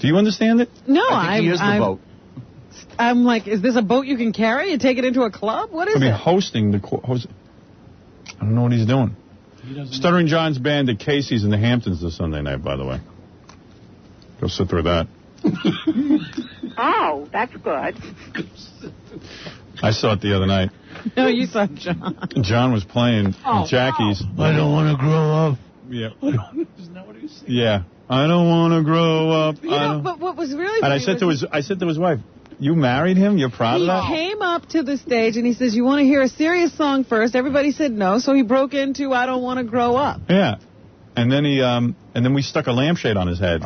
[SPEAKER 13] Do you understand it?
[SPEAKER 2] No,
[SPEAKER 17] I think he is the boat.
[SPEAKER 2] I'm like, is this a boat you can carry and take it into a club? What is
[SPEAKER 13] I mean,
[SPEAKER 2] it?
[SPEAKER 13] hosting the... I don't know what he's doing. Stuttering John's band at Casey's in the Hamptons this Sunday night, by the way. Go sit through that.
[SPEAKER 10] Oh, that's good.
[SPEAKER 13] I saw it the other night.
[SPEAKER 2] No, you saw John.
[SPEAKER 13] John was playing at Jackie's.
[SPEAKER 8] I don't want to grow up.
[SPEAKER 13] Yeah.
[SPEAKER 3] Isn't that what he was saying?
[SPEAKER 13] Yeah. I don't want to grow up.
[SPEAKER 2] You know, but what was really
[SPEAKER 13] And
[SPEAKER 2] funny
[SPEAKER 13] I said to his wife, "You married him? You're proud
[SPEAKER 2] he
[SPEAKER 13] of that?"
[SPEAKER 2] came up to the stage and he says, "You want to hear a serious song first?" Everybody said no, so he broke into "I Don't Want to Grow Up."
[SPEAKER 13] Yeah. And then then we stuck a lampshade on his head.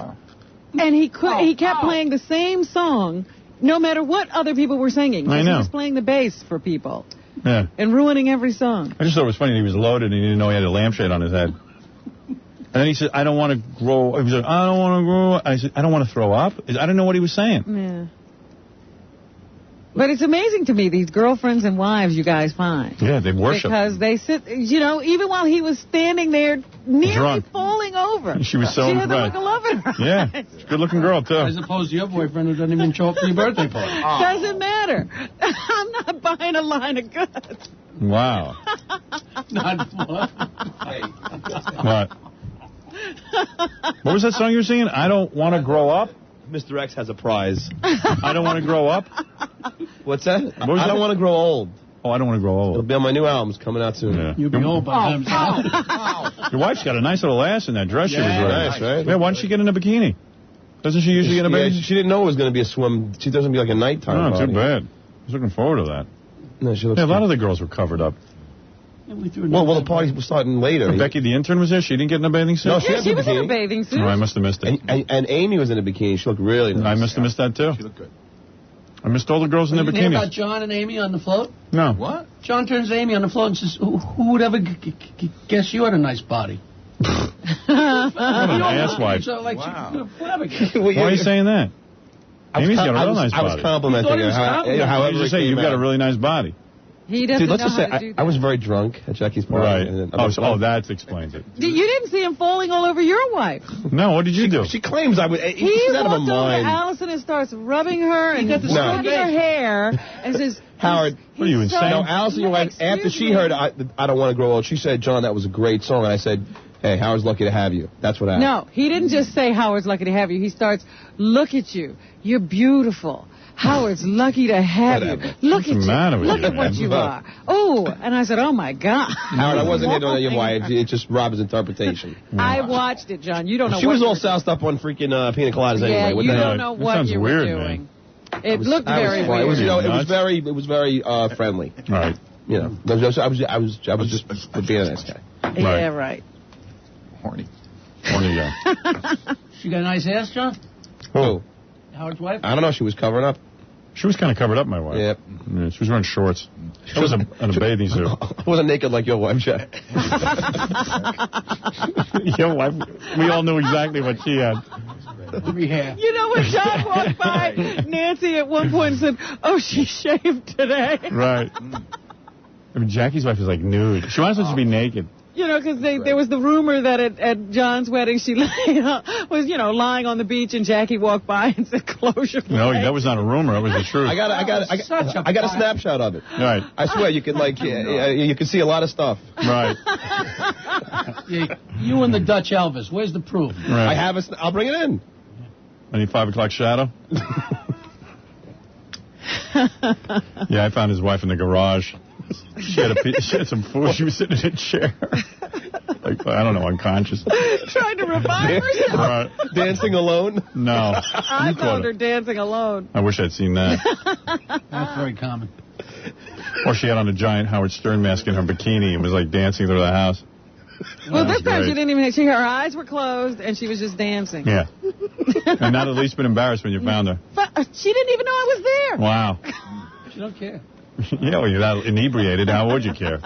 [SPEAKER 2] And he kept playing the same song, no matter what other people were singing.
[SPEAKER 13] I know.
[SPEAKER 2] He was playing the bass for people
[SPEAKER 13] Yeah.
[SPEAKER 2] and ruining every song.
[SPEAKER 13] I just thought it was funny that he was loaded and he didn't know he had a lampshade on his head. And then he said, "I don't want to grow." He was like, "I don't want to grow up." I said, "I don't want to throw up." I didn't know what he was saying.
[SPEAKER 2] Yeah. But it's amazing to me, these girlfriends and wives you guys find.
[SPEAKER 13] Yeah, they worship.
[SPEAKER 2] Because they sit, even while he was standing there nearly
[SPEAKER 13] Drunk.
[SPEAKER 2] falling over.
[SPEAKER 13] She was so
[SPEAKER 2] She had the
[SPEAKER 13] right.
[SPEAKER 2] look of love in her
[SPEAKER 13] Yeah,
[SPEAKER 2] eyes.
[SPEAKER 13] she's a good-looking girl, too.
[SPEAKER 3] As opposed to your boyfriend who doesn't even show up for your birthday party.
[SPEAKER 2] Doesn't matter. I'm not buying a line of goods.
[SPEAKER 13] Wow.
[SPEAKER 3] Not fun.
[SPEAKER 13] What? What was that song you were singing? I don't want to grow up?
[SPEAKER 8] Mr. X has a prize.
[SPEAKER 13] I don't want to grow up?
[SPEAKER 8] What's that?
[SPEAKER 13] What was
[SPEAKER 8] I don't
[SPEAKER 13] that?
[SPEAKER 8] want to grow old.
[SPEAKER 13] Oh, I don't want to grow
[SPEAKER 8] It'll
[SPEAKER 13] old.
[SPEAKER 8] be on my new album. It's coming out soon.
[SPEAKER 13] Yeah.
[SPEAKER 3] You'll be old by the time.
[SPEAKER 13] Your wife's got a nice little ass in that dress she was
[SPEAKER 3] Yeah,
[SPEAKER 13] wearing.
[SPEAKER 8] nice, right?
[SPEAKER 13] Yeah, why didn't she get in a bikini? Doesn't she usually get in a
[SPEAKER 8] Yeah,
[SPEAKER 13] bikini?
[SPEAKER 8] she didn't know it was going to be a swim. She doesn't be like a nighttime
[SPEAKER 13] Oh,
[SPEAKER 8] party.
[SPEAKER 13] too bad. I was looking forward to that.
[SPEAKER 8] No, she looks
[SPEAKER 13] Yeah, a lot
[SPEAKER 8] good.
[SPEAKER 13] of the girls were covered up.
[SPEAKER 8] Well, the party was starting later.
[SPEAKER 13] Becky, the intern, was there? She didn't get in a bathing suit?
[SPEAKER 8] No, she
[SPEAKER 2] Yeah,
[SPEAKER 8] had
[SPEAKER 2] she
[SPEAKER 8] the
[SPEAKER 2] was in a
[SPEAKER 8] bikini.
[SPEAKER 2] bathing suit.
[SPEAKER 13] Oh, I must have missed it.
[SPEAKER 8] And Amy was in a bikini. She looked really nice.
[SPEAKER 13] I must have missed that, too.
[SPEAKER 17] She looked good.
[SPEAKER 13] I missed all the girls in
[SPEAKER 3] You
[SPEAKER 13] their
[SPEAKER 3] didn't hear about
[SPEAKER 13] bikinis.
[SPEAKER 3] John and Amy on the float?
[SPEAKER 13] No.
[SPEAKER 17] What?
[SPEAKER 3] John turns to Amy on the float and says, who would ever guess you had a nice body?
[SPEAKER 13] What an asswipe.
[SPEAKER 3] So, like,
[SPEAKER 17] Wow.
[SPEAKER 3] she flabbergasted.
[SPEAKER 13] Why are you saying that? Amy's got a real nice
[SPEAKER 8] I was
[SPEAKER 13] body.
[SPEAKER 8] complimenting
[SPEAKER 3] You thought he
[SPEAKER 8] her.
[SPEAKER 3] was
[SPEAKER 8] However,
[SPEAKER 3] complimenting.
[SPEAKER 13] Why did you
[SPEAKER 8] it
[SPEAKER 13] say
[SPEAKER 8] came
[SPEAKER 13] you've got a
[SPEAKER 8] out.
[SPEAKER 13] really nice body?
[SPEAKER 2] He doesn't
[SPEAKER 8] Dude, let's
[SPEAKER 2] know
[SPEAKER 8] just
[SPEAKER 2] how
[SPEAKER 8] say,
[SPEAKER 2] to do
[SPEAKER 8] I was
[SPEAKER 2] that.
[SPEAKER 8] very drunk at Jackie's party.
[SPEAKER 13] Right.
[SPEAKER 8] And then,
[SPEAKER 13] Oh, that explains it.
[SPEAKER 2] You didn't see him falling all over your wife.
[SPEAKER 13] No, what did you do?
[SPEAKER 8] She claims I would.
[SPEAKER 2] He
[SPEAKER 8] She's out of her
[SPEAKER 2] walked over to
[SPEAKER 8] mind.
[SPEAKER 2] Allison and starts rubbing her and
[SPEAKER 3] got the
[SPEAKER 2] stroking
[SPEAKER 3] same
[SPEAKER 2] her
[SPEAKER 3] face.
[SPEAKER 2] hair and says,
[SPEAKER 8] Howard,
[SPEAKER 13] What are you,
[SPEAKER 2] he's so-
[SPEAKER 13] insane?
[SPEAKER 8] No, Allison, your wife,
[SPEAKER 2] Excuse
[SPEAKER 8] after she
[SPEAKER 2] me.
[SPEAKER 8] heard I Don't Want to Grow Old, she said, "John, that was a great song." And I said, "Hey, Howard's lucky to have you." That's what happened.
[SPEAKER 2] No, he didn't just say Howard's lucky to have you. He starts, "Look at you. You're beautiful. Howard's lucky to have you.
[SPEAKER 8] Whatever.
[SPEAKER 2] Look
[SPEAKER 13] What's
[SPEAKER 2] at
[SPEAKER 13] the
[SPEAKER 2] you.
[SPEAKER 13] matter with
[SPEAKER 2] Look
[SPEAKER 13] you,
[SPEAKER 2] at what
[SPEAKER 13] man?
[SPEAKER 2] you are." Oh, and I said, "Oh my God."
[SPEAKER 8] Howard, I wasn't hitting on your wife. It's just Rob's interpretation.
[SPEAKER 2] I watched it, John. You don't know
[SPEAKER 8] She
[SPEAKER 2] what
[SPEAKER 8] was
[SPEAKER 2] you
[SPEAKER 8] all
[SPEAKER 2] were
[SPEAKER 8] soused up on freaking pina coladas
[SPEAKER 2] doing.
[SPEAKER 8] anyway.
[SPEAKER 2] Yeah,
[SPEAKER 8] What
[SPEAKER 2] you
[SPEAKER 8] the hell?
[SPEAKER 2] don't know
[SPEAKER 13] That
[SPEAKER 2] what
[SPEAKER 13] sounds
[SPEAKER 2] you
[SPEAKER 13] weird,
[SPEAKER 2] were
[SPEAKER 13] man.
[SPEAKER 2] doing. It looked
[SPEAKER 8] I was
[SPEAKER 2] very
[SPEAKER 8] fine. It was,
[SPEAKER 2] weird.
[SPEAKER 8] it was
[SPEAKER 13] Nuts.
[SPEAKER 8] very friendly.
[SPEAKER 13] Right.
[SPEAKER 8] You know, I was just being a nice guy.
[SPEAKER 2] Yeah, right.
[SPEAKER 17] Horny.
[SPEAKER 13] Horny guy.
[SPEAKER 3] She got a nice ass, John?
[SPEAKER 8] Who?
[SPEAKER 3] Howard's wife?
[SPEAKER 8] I don't know. She was covering up.
[SPEAKER 13] She was kind of covered up, my wife.
[SPEAKER 8] Yep.
[SPEAKER 13] Yeah, she was wearing shorts. She was in a bathing suit.
[SPEAKER 8] I wasn't naked like your wife, Jack.
[SPEAKER 13] Your wife, we all knew exactly what she had.
[SPEAKER 3] Rehab.
[SPEAKER 2] You know when John walked by Nancy at one point and said, "Oh, she shaved today."
[SPEAKER 13] Right. I mean, Jackie's wife is like nude. She might as well just be naked.
[SPEAKER 2] You know, because there was the rumor that at John's wedding she was, lying on the beach and Jackie walked by and said, "Close your
[SPEAKER 13] No,
[SPEAKER 2] legs."
[SPEAKER 13] that was not a rumor. That was the truth.
[SPEAKER 8] I got a snapshot of it.
[SPEAKER 13] Right.
[SPEAKER 8] I swear, you can you can see a lot of stuff.
[SPEAKER 13] Right.
[SPEAKER 3] Yeah, you and the Dutch Elvis. Where's the proof?
[SPEAKER 13] Right.
[SPEAKER 8] I have I'll bring it in.
[SPEAKER 13] Any 5 o'clock shadow? Yeah, I found his wife in the garage. She had some food. She was sitting in a chair. Like, I don't know, unconscious.
[SPEAKER 2] Trying to revive herself.
[SPEAKER 13] Right.
[SPEAKER 8] Dancing alone?
[SPEAKER 13] No.
[SPEAKER 2] I
[SPEAKER 13] You caught
[SPEAKER 2] found her
[SPEAKER 13] it.
[SPEAKER 2] dancing alone.
[SPEAKER 13] I wish I'd seen that.
[SPEAKER 3] That's very common.
[SPEAKER 13] Or she had on a giant Howard Stern mask in her bikini and was like dancing through the house.
[SPEAKER 2] Well, this
[SPEAKER 1] That's
[SPEAKER 2] time
[SPEAKER 1] great.
[SPEAKER 2] she didn't even. Her eyes were closed and she was just dancing.
[SPEAKER 1] Yeah. And not at least been embarrassed when you found her.
[SPEAKER 2] But she didn't even know I was there.
[SPEAKER 1] Wow.
[SPEAKER 3] She don't care.
[SPEAKER 1] Yeah, well, you're not inebriated. How would you care?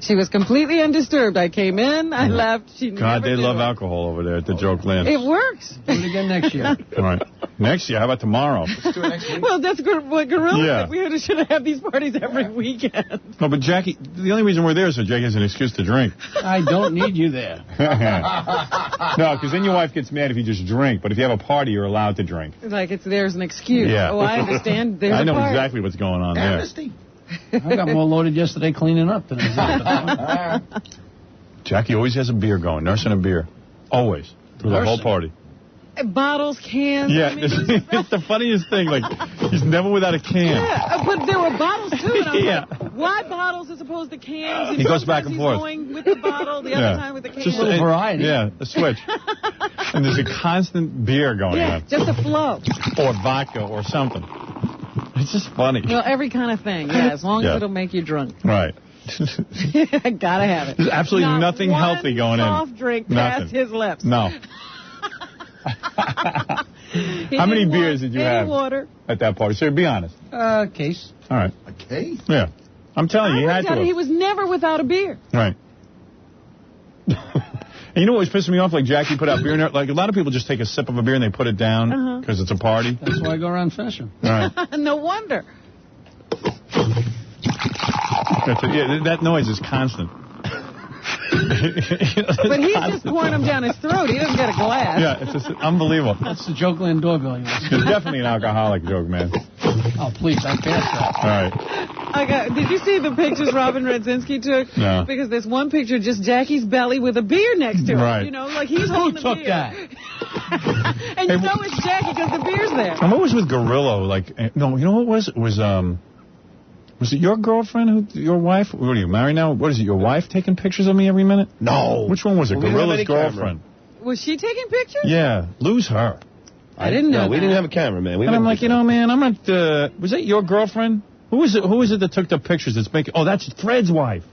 [SPEAKER 2] She was completely undisturbed. I came in, I left. She
[SPEAKER 1] God,
[SPEAKER 2] never
[SPEAKER 1] they
[SPEAKER 2] knew
[SPEAKER 1] love
[SPEAKER 2] it.
[SPEAKER 1] alcohol over there at the Joke Land.
[SPEAKER 2] It works.
[SPEAKER 3] Do it again next year.
[SPEAKER 1] All right. Next year, how about tomorrow?
[SPEAKER 17] Let's do it next week.
[SPEAKER 2] Well, that's what Gorilla
[SPEAKER 1] Yeah.
[SPEAKER 2] said. We should have these parties every weekend.
[SPEAKER 1] No, but Jackie, the only reason we're there is so Jackie has an excuse to drink.
[SPEAKER 3] I don't need you there.
[SPEAKER 1] No, because then your wife gets mad if you just drink. But if you have a party, you're allowed to drink.
[SPEAKER 2] It's like there's an excuse.
[SPEAKER 1] Yeah.
[SPEAKER 2] Oh, I understand. There's
[SPEAKER 1] I know
[SPEAKER 2] a party.
[SPEAKER 1] exactly what's going on there.
[SPEAKER 17] Amnesty.
[SPEAKER 3] I got more loaded yesterday cleaning up than I did.
[SPEAKER 1] Jackie always has a beer going, nursing a beer. Always. Through the whole party.
[SPEAKER 2] Bottles, cans.
[SPEAKER 1] Yeah,
[SPEAKER 2] I mean,
[SPEAKER 1] it's the funniest thing. Like, he's never without a can.
[SPEAKER 2] yeah, but there were bottles too. And I was
[SPEAKER 1] Yeah.
[SPEAKER 2] like, why bottles as opposed to cans? And
[SPEAKER 1] He goes back
[SPEAKER 2] sometimes
[SPEAKER 1] and forth.
[SPEAKER 2] He's going with the bottle, the other time with the can.
[SPEAKER 1] Just
[SPEAKER 3] a little variety.
[SPEAKER 1] Yeah, a switch. And there's a constant beer going
[SPEAKER 2] Yeah,
[SPEAKER 1] on.
[SPEAKER 2] just a flow.
[SPEAKER 1] Or vodka or something. It's just funny.
[SPEAKER 2] Well, every kind of thing. Yeah, as long
[SPEAKER 1] Yeah.
[SPEAKER 2] as it'll make you drunk.
[SPEAKER 1] Right.
[SPEAKER 2] I gotta have it.
[SPEAKER 1] There's absolutely
[SPEAKER 2] Not
[SPEAKER 1] nothing
[SPEAKER 2] one
[SPEAKER 1] healthy going in.
[SPEAKER 2] soft drink past
[SPEAKER 1] Nothing.
[SPEAKER 2] his lips.
[SPEAKER 1] No.
[SPEAKER 2] He
[SPEAKER 1] How many
[SPEAKER 2] didn't
[SPEAKER 1] beers
[SPEAKER 2] want
[SPEAKER 1] did you
[SPEAKER 2] any
[SPEAKER 1] have
[SPEAKER 2] water.
[SPEAKER 1] at that party? So be honest.
[SPEAKER 3] Case.
[SPEAKER 1] All right.
[SPEAKER 17] A case?
[SPEAKER 1] Yeah. I'm telling you, he had to.
[SPEAKER 2] He was never without a beer.
[SPEAKER 1] Right. And you know what was pissing me off? Like Jackie put out beer in there. Like a lot of people just take a sip of a beer and they put it down because it's a party.
[SPEAKER 3] That's why I go around finishing.
[SPEAKER 1] All right.
[SPEAKER 2] No wonder.
[SPEAKER 1] Yeah, that noise is constant.
[SPEAKER 2] But he's just pouring them down his throat. He doesn't get a glass.
[SPEAKER 1] Yeah, it's just unbelievable.
[SPEAKER 3] That's the Joke Land doorbell. You listen.
[SPEAKER 1] He's definitely an alcoholic, Joke Man.
[SPEAKER 3] Oh, please, I passed that.
[SPEAKER 1] All right.
[SPEAKER 2] Did you see the pictures Robin Radzinski took?
[SPEAKER 1] No.
[SPEAKER 2] Because there's one picture, just Jackie's belly with a beer next to it.
[SPEAKER 1] Right.
[SPEAKER 2] You know, like he's holding the
[SPEAKER 3] took
[SPEAKER 2] beer.
[SPEAKER 3] that?
[SPEAKER 2] And you know it's Jackie because the beer's there.
[SPEAKER 1] I'm always with Gorillo. Like, no, you know what it was? It was it your girlfriend, your wife? What are you, married now? What is it, your wife taking pictures of me every minute?
[SPEAKER 8] No.
[SPEAKER 1] Which one was it?
[SPEAKER 8] We didn't have
[SPEAKER 1] Gorilla's
[SPEAKER 8] any camera.
[SPEAKER 1] girlfriend.
[SPEAKER 2] Was she taking pictures?
[SPEAKER 1] Yeah, lose her.
[SPEAKER 2] I didn't know
[SPEAKER 8] No, we
[SPEAKER 2] that.
[SPEAKER 8] didn't have a camera, man.
[SPEAKER 1] And I'm like, you know, man, I'm not, was that your girlfriend? Who is it that took the pictures that's making, oh, that's Fred's wife.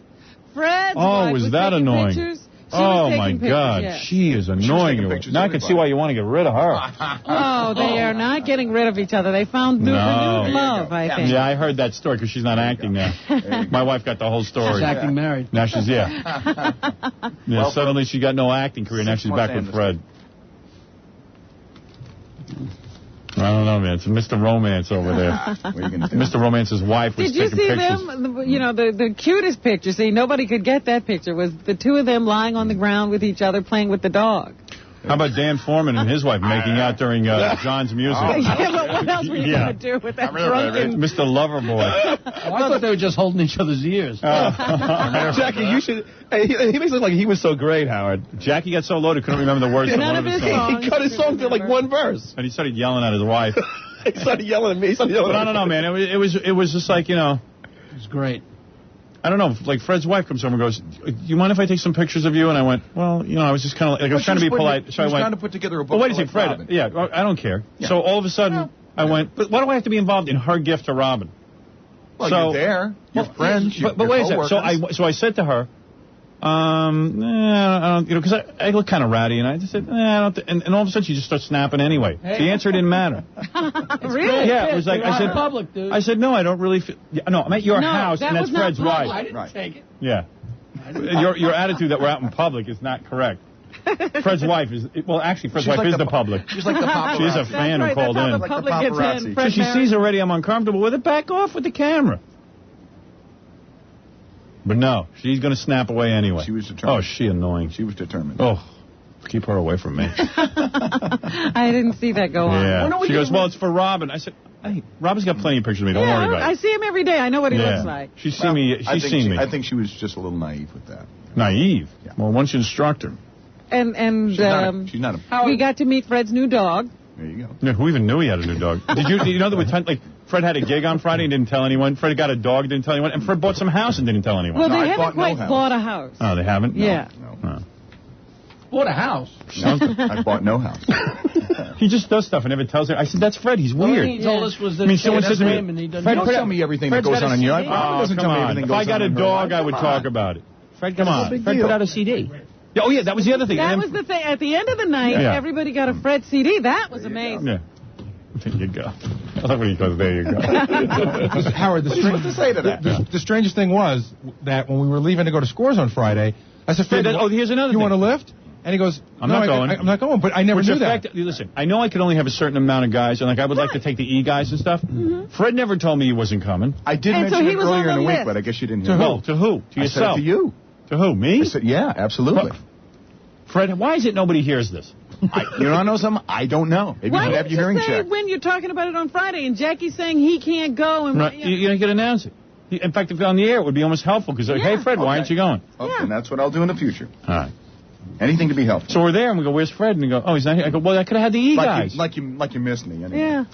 [SPEAKER 2] Fred's
[SPEAKER 1] Oh,
[SPEAKER 2] wife
[SPEAKER 1] was
[SPEAKER 2] was
[SPEAKER 1] that
[SPEAKER 2] taking
[SPEAKER 1] annoying?
[SPEAKER 2] Pictures. She
[SPEAKER 1] Oh,
[SPEAKER 2] was
[SPEAKER 1] my
[SPEAKER 2] taking pictures,
[SPEAKER 1] God.
[SPEAKER 2] yeah.
[SPEAKER 1] She is annoying
[SPEAKER 17] taking
[SPEAKER 1] you.
[SPEAKER 17] pictures
[SPEAKER 1] Now I
[SPEAKER 17] of
[SPEAKER 1] can see
[SPEAKER 17] everybody.
[SPEAKER 1] why you want to get rid of her.
[SPEAKER 2] Oh, they are not getting rid of each other. They found renewed love, I think.
[SPEAKER 1] Yeah, I heard that story because she's not acting now. My wife got the whole story.
[SPEAKER 3] She's acting married.
[SPEAKER 1] Now she's, yeah.
[SPEAKER 17] Well,
[SPEAKER 1] Suddenly she got no acting career. Now
[SPEAKER 17] 6
[SPEAKER 1] she's back
[SPEAKER 17] months
[SPEAKER 1] with Fred. I don't know, man. It's Mr. Romance over there.
[SPEAKER 17] What are you gonna do?
[SPEAKER 1] Mr. Romance's wife was
[SPEAKER 2] Did you
[SPEAKER 1] taking
[SPEAKER 2] see
[SPEAKER 1] pictures.
[SPEAKER 2] them? The cutest picture. See, nobody could get that picture. Was the two of them lying on the ground with each other playing with the dog.
[SPEAKER 1] How about Dan Foreman and his wife making out during John's music?
[SPEAKER 2] Yeah, but what else were you going to do with that drunken...
[SPEAKER 1] Mr. Loverboy.
[SPEAKER 3] Oh, I thought they were just holding each other's ears.
[SPEAKER 8] Jackie, you should. Hey, he makes it look like he was so great, Howard.
[SPEAKER 1] Jackie got so loaded, couldn't remember the words to
[SPEAKER 2] None
[SPEAKER 1] one of
[SPEAKER 2] of
[SPEAKER 1] his
[SPEAKER 2] his
[SPEAKER 1] songs.
[SPEAKER 8] He cut his song to like one verse.
[SPEAKER 1] And he started yelling at his wife.
[SPEAKER 8] He started yelling at me. He started yelling
[SPEAKER 1] But
[SPEAKER 8] at
[SPEAKER 1] I don't know, man. It was just like, you know,
[SPEAKER 3] It was great.
[SPEAKER 1] I don't know. Like Fred's wife comes over and goes, "Do you mind if I take some pictures of you?" And I went, "Well, you know, I was just kind of like I was trying to be polite." So
[SPEAKER 17] She
[SPEAKER 1] I
[SPEAKER 17] was
[SPEAKER 1] went,
[SPEAKER 17] trying to put together a book.
[SPEAKER 1] "Well, wait a
[SPEAKER 17] for
[SPEAKER 1] second, Fred.
[SPEAKER 17] Robin.
[SPEAKER 1] Yeah, I don't care."
[SPEAKER 17] Yeah.
[SPEAKER 1] So all of a sudden, I went, "But why do I have to be involved in her gift to Robin?"
[SPEAKER 17] Well,
[SPEAKER 1] So-
[SPEAKER 17] you're there. You're friends.
[SPEAKER 1] But wait a second. So I said to her, I don't, you know, because I look kind of ratty, and I just said, I don't. And all of a sudden, she just starts snapping anyway. The answer didn't matter.
[SPEAKER 2] Really?
[SPEAKER 1] Yeah, it was like I said.
[SPEAKER 3] Public, dude.
[SPEAKER 1] I said, no, I don't really feel. No, I'm at your
[SPEAKER 2] No,
[SPEAKER 1] house,
[SPEAKER 2] that
[SPEAKER 1] and that's
[SPEAKER 2] was not
[SPEAKER 1] Fred's
[SPEAKER 2] public.
[SPEAKER 1] wife.
[SPEAKER 3] I didn't take it.
[SPEAKER 1] Yeah. Your attitude that we're out in public is not correct. Fred's wife is, well, actually, Fred's
[SPEAKER 17] She's
[SPEAKER 1] wife
[SPEAKER 17] like
[SPEAKER 1] is
[SPEAKER 17] the
[SPEAKER 1] the public.
[SPEAKER 17] She's like the paparazzi.
[SPEAKER 1] She's a
[SPEAKER 2] That's
[SPEAKER 1] fan
[SPEAKER 2] right,
[SPEAKER 1] who called
[SPEAKER 2] that's how
[SPEAKER 1] in.
[SPEAKER 2] the
[SPEAKER 17] Like the
[SPEAKER 2] public gets
[SPEAKER 17] paparazzi.
[SPEAKER 2] in.
[SPEAKER 1] So
[SPEAKER 2] Fred
[SPEAKER 1] she
[SPEAKER 2] Merritt.
[SPEAKER 1] sees already I'm uncomfortable with it, back off with the camera. But no, she's going to snap away anyway.
[SPEAKER 17] She was determined.
[SPEAKER 1] Oh, she annoying.
[SPEAKER 17] She was determined.
[SPEAKER 1] Oh, keep her away from me.
[SPEAKER 2] I didn't see that go on.
[SPEAKER 1] Yeah.
[SPEAKER 2] When are we
[SPEAKER 1] She goes,
[SPEAKER 2] getting-
[SPEAKER 1] well, it's for Robin. I said, hey, Robin's got plenty of pictures of me. Don't worry about
[SPEAKER 2] I
[SPEAKER 1] it.
[SPEAKER 2] see him every day. I know what he
[SPEAKER 1] Yeah.
[SPEAKER 2] looks like.
[SPEAKER 1] She's seen me. She's seen me.
[SPEAKER 17] I think she was just a little naive with that.
[SPEAKER 1] Naive. Well, once you instruct her.
[SPEAKER 2] And
[SPEAKER 17] She's not a.
[SPEAKER 2] we got to meet Fred's new dog.
[SPEAKER 17] There you go.
[SPEAKER 1] Yeah, who even knew he had a new dog? Did you know that with like Fred had a gig on Friday and didn't tell anyone? Fred got a dog, didn't tell anyone, and Fred bought some house and didn't tell anyone.
[SPEAKER 2] Well, they
[SPEAKER 17] I
[SPEAKER 2] haven't
[SPEAKER 17] bought no
[SPEAKER 2] quite
[SPEAKER 17] house.
[SPEAKER 2] bought a house.
[SPEAKER 1] Oh, they haven't?
[SPEAKER 2] Yeah.
[SPEAKER 17] No.
[SPEAKER 3] bought a house.
[SPEAKER 17] No, I bought no house.
[SPEAKER 13] He just does stuff and never tells her. I said, that's Fred. He's weird.
[SPEAKER 3] He told us was that
[SPEAKER 13] someone said to me,
[SPEAKER 17] Fred, don't tell me everything that goes on in your life.
[SPEAKER 13] Oh, come on. If I got a dog, I would talk about it. Fred, come on.
[SPEAKER 6] Fred put out a CD.
[SPEAKER 13] Yeah, oh, yeah, that was the other thing.
[SPEAKER 2] That was the thing. At the end of the night, everybody got a Fred CD. That was amazing.
[SPEAKER 13] Yeah. There you go. I love when he goes, there you go.
[SPEAKER 18] Howard, the strangest thing was that when we were leaving to go to Scores on Friday, I said, Fred,
[SPEAKER 13] here's another
[SPEAKER 18] thing. You
[SPEAKER 13] want
[SPEAKER 18] want to lift? And he goes,
[SPEAKER 13] I'm not going.
[SPEAKER 18] I'm not going, but I never knew that.
[SPEAKER 13] Listen, I know I could only have a certain amount of guys, and like I would like to take the E guys and stuff. Mm-hmm. Fred never told me he wasn't coming.
[SPEAKER 17] I did mention it earlier in the week, but I guess you didn't hear
[SPEAKER 13] me. To who? To yourself?
[SPEAKER 17] I said it to you.
[SPEAKER 13] To who? Me?
[SPEAKER 17] I said, yeah, absolutely.
[SPEAKER 13] Fred, why is it nobody hears this?
[SPEAKER 17] You want to know something? I don't know. Maybe you should have your hearing checked.
[SPEAKER 2] When you're talking about it on Friday and Jackie's saying he can't go. And
[SPEAKER 13] right. You can announce it. In fact, if you're on the air, it would be almost helpful because, hey, Fred, why aren't you going?
[SPEAKER 17] Okay, and that's what I'll do in the future.
[SPEAKER 13] All right.
[SPEAKER 17] Anything to be helpful.
[SPEAKER 13] So we're there, and we go, where's Fred? And we go, oh, he's not here. I go, well, I could have had the E guys.
[SPEAKER 17] Like you missed me. Anyway.
[SPEAKER 2] Yeah.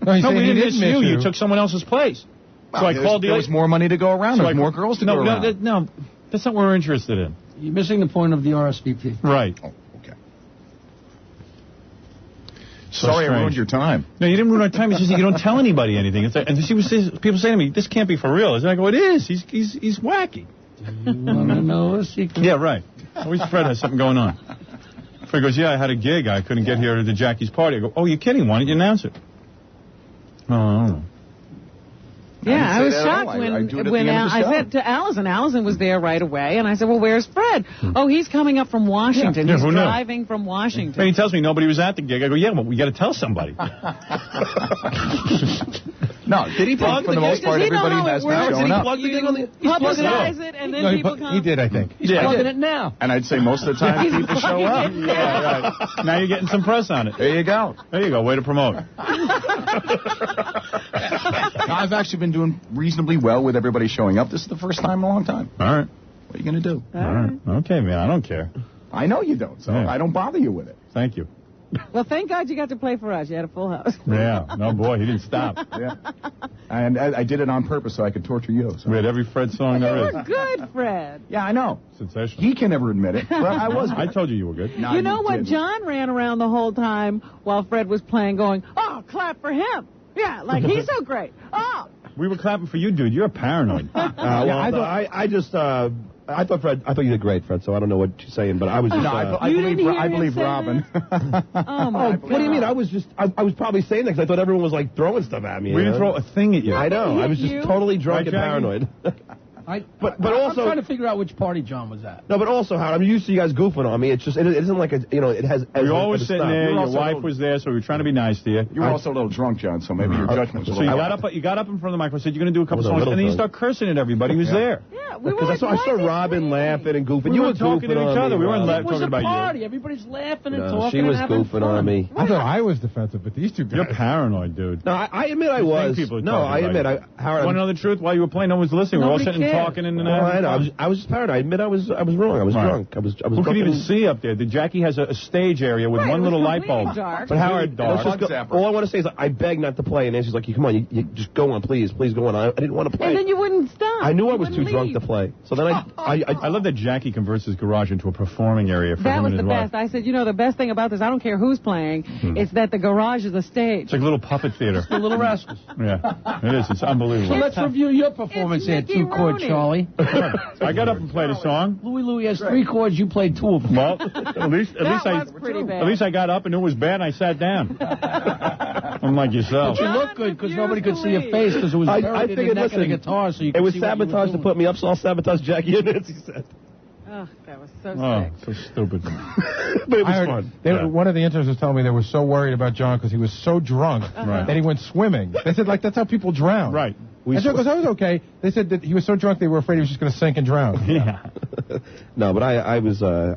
[SPEAKER 13] No, we didn't miss you. You took someone else's place.
[SPEAKER 17] Well,
[SPEAKER 13] so I called
[SPEAKER 17] there was more money to go around. There was more girls to go around.
[SPEAKER 13] No, that's not what we're interested in.
[SPEAKER 3] You're missing the point of the RSVP.
[SPEAKER 13] Right.
[SPEAKER 17] Oh, okay.
[SPEAKER 13] So
[SPEAKER 17] sorry
[SPEAKER 13] strange.
[SPEAKER 17] I ruined your time.
[SPEAKER 13] No, you didn't ruin our time. It's just you don't tell anybody anything. It's like, and people say to me, this can't be for real. And I go, it is. He's wacky.
[SPEAKER 3] Do you want to know a secret?
[SPEAKER 13] Yeah, right. Always Fred has something going on. Fred goes, yeah, I had a gig. I couldn't get here to Jackie's party. I go, oh, you're kidding. Why didn't you announce it? Oh, I don't know.
[SPEAKER 2] Yeah, I was shocked when I said to Allison was there right away, and I said, well, where's Fred? Oh, he's coming up from Washington.
[SPEAKER 13] Yeah,
[SPEAKER 2] he's driving from Washington.
[SPEAKER 13] And he tells me nobody was at the gig. I go, yeah, well, we got to tell somebody.
[SPEAKER 17] No, did he? For the most part, everybody has been showing up.
[SPEAKER 2] Publicize it, and then people come.
[SPEAKER 18] He did, I think.
[SPEAKER 3] He's plugging it now.
[SPEAKER 17] And I'd say most of the time people show up.
[SPEAKER 13] Yeah, right. Now you're getting some press on it.
[SPEAKER 17] There you go.
[SPEAKER 13] There you go. Way to promote.
[SPEAKER 17] I've actually been doing reasonably well with everybody showing up. This is the first time in a long time.
[SPEAKER 13] All right.
[SPEAKER 17] What are you going to do?
[SPEAKER 13] All right. Okay, man. I don't care.
[SPEAKER 17] I know you don't, so I don't bother you with it.
[SPEAKER 13] Thank you.
[SPEAKER 2] Well, thank God you got to play for us. You had a full house.
[SPEAKER 13] Yeah. No, boy, he didn't stop.
[SPEAKER 17] Yeah. And I did it on purpose so I could torture you. So.
[SPEAKER 13] We had every Fred song there is.
[SPEAKER 2] You were good, Fred.
[SPEAKER 17] Yeah, I know.
[SPEAKER 13] Sensational.
[SPEAKER 17] He can never admit it, but I was good.
[SPEAKER 13] I told you were good.
[SPEAKER 2] No, you know what? Didn't. John ran around the whole time while Fred was playing going, oh, clap for him. Yeah, like he's so great. Oh.
[SPEAKER 13] We were clapping for you, dude. You're paranoid.
[SPEAKER 8] I thought you did great, Fred. So I don't know what you're saying, but I was just.
[SPEAKER 17] No, I believe Robin.
[SPEAKER 2] What
[SPEAKER 8] do you mean? I was probably saying that because I thought everyone was like throwing stuff at me.
[SPEAKER 13] We didn't throw a thing at you.
[SPEAKER 8] I know. I was just totally drunk and paranoid.
[SPEAKER 3] But also, I'm trying to figure out which party John was at.
[SPEAKER 8] No, but also, Howard, I'm used to you guys goofing on me. It's just, it isn't like it has.
[SPEAKER 13] We were always sitting there. Your wife was there, so we were trying to be nice to you.
[SPEAKER 17] You were also a little drunk, John, so maybe your judgment was a little.
[SPEAKER 13] So you got up in front of the microphone, said you're going to do a couple songs, and then you start cursing at everybody who's there.
[SPEAKER 2] Yeah, we were.
[SPEAKER 8] Because I saw Robin laughing and goofing.
[SPEAKER 13] We were talking to each other. We weren't talking about you.
[SPEAKER 3] It was a party. Everybody's laughing and talking.
[SPEAKER 8] She was goofing on me.
[SPEAKER 18] I thought I was defensive, but these two guys.
[SPEAKER 13] You're paranoid, dude.
[SPEAKER 8] No, I admit I was.
[SPEAKER 13] No,
[SPEAKER 8] I admit Howard.
[SPEAKER 13] Want to know the truth? While you were playing, no one was listening. We were all sitting and talking in the night.
[SPEAKER 8] I know. I was just paranoid. I admit I was wrong. I was drunk. I was.
[SPEAKER 13] Who could even see up there? Jackie has a stage area with one little light bulb.
[SPEAKER 2] Dark.
[SPEAKER 8] But Howard, all I want to say is I beg not to play, and Nancy's like, "Come on, you just go on, please go on." I didn't want to play.
[SPEAKER 2] And then you wouldn't stop.
[SPEAKER 8] I knew I was too drunk to play. So then
[SPEAKER 13] I love that Jackie converts his garage into a performing area for
[SPEAKER 2] that
[SPEAKER 13] him
[SPEAKER 2] was
[SPEAKER 13] and
[SPEAKER 2] the
[SPEAKER 13] his
[SPEAKER 2] best.
[SPEAKER 13] wife.
[SPEAKER 2] I said, the best thing about this, I don't care who's playing, it's that the garage is a stage.
[SPEAKER 13] It's like a little puppet theater.
[SPEAKER 3] The Little Rascals.
[SPEAKER 13] Yeah, it is. It's unbelievable.
[SPEAKER 3] So let's review your performance here, 2 chord, Charlie.
[SPEAKER 13] I got up and played a song.
[SPEAKER 3] Louie has 3 chords. You played 2 of them.
[SPEAKER 13] Well, at least I got up and knew it was bad. and I sat down. Unlike yourself.
[SPEAKER 3] But you look good because nobody could see your face because it was buried in the neck of the guitar. So you could
[SPEAKER 8] it was
[SPEAKER 3] see
[SPEAKER 8] sabotage to put me up, so I'll sabotage Jackie and Nancy said.
[SPEAKER 2] Oh, that was so
[SPEAKER 13] sick. So stupid.
[SPEAKER 8] But it was fun.
[SPEAKER 18] One of the interns was telling me they were so worried about John because he was so drunk that he went swimming. They said, that's how people drown.
[SPEAKER 13] Right.
[SPEAKER 18] And John goes, I was okay. They said that he was so drunk they were afraid he was just going to sink and drown.
[SPEAKER 13] Yeah.
[SPEAKER 8] No, but I was.
[SPEAKER 13] I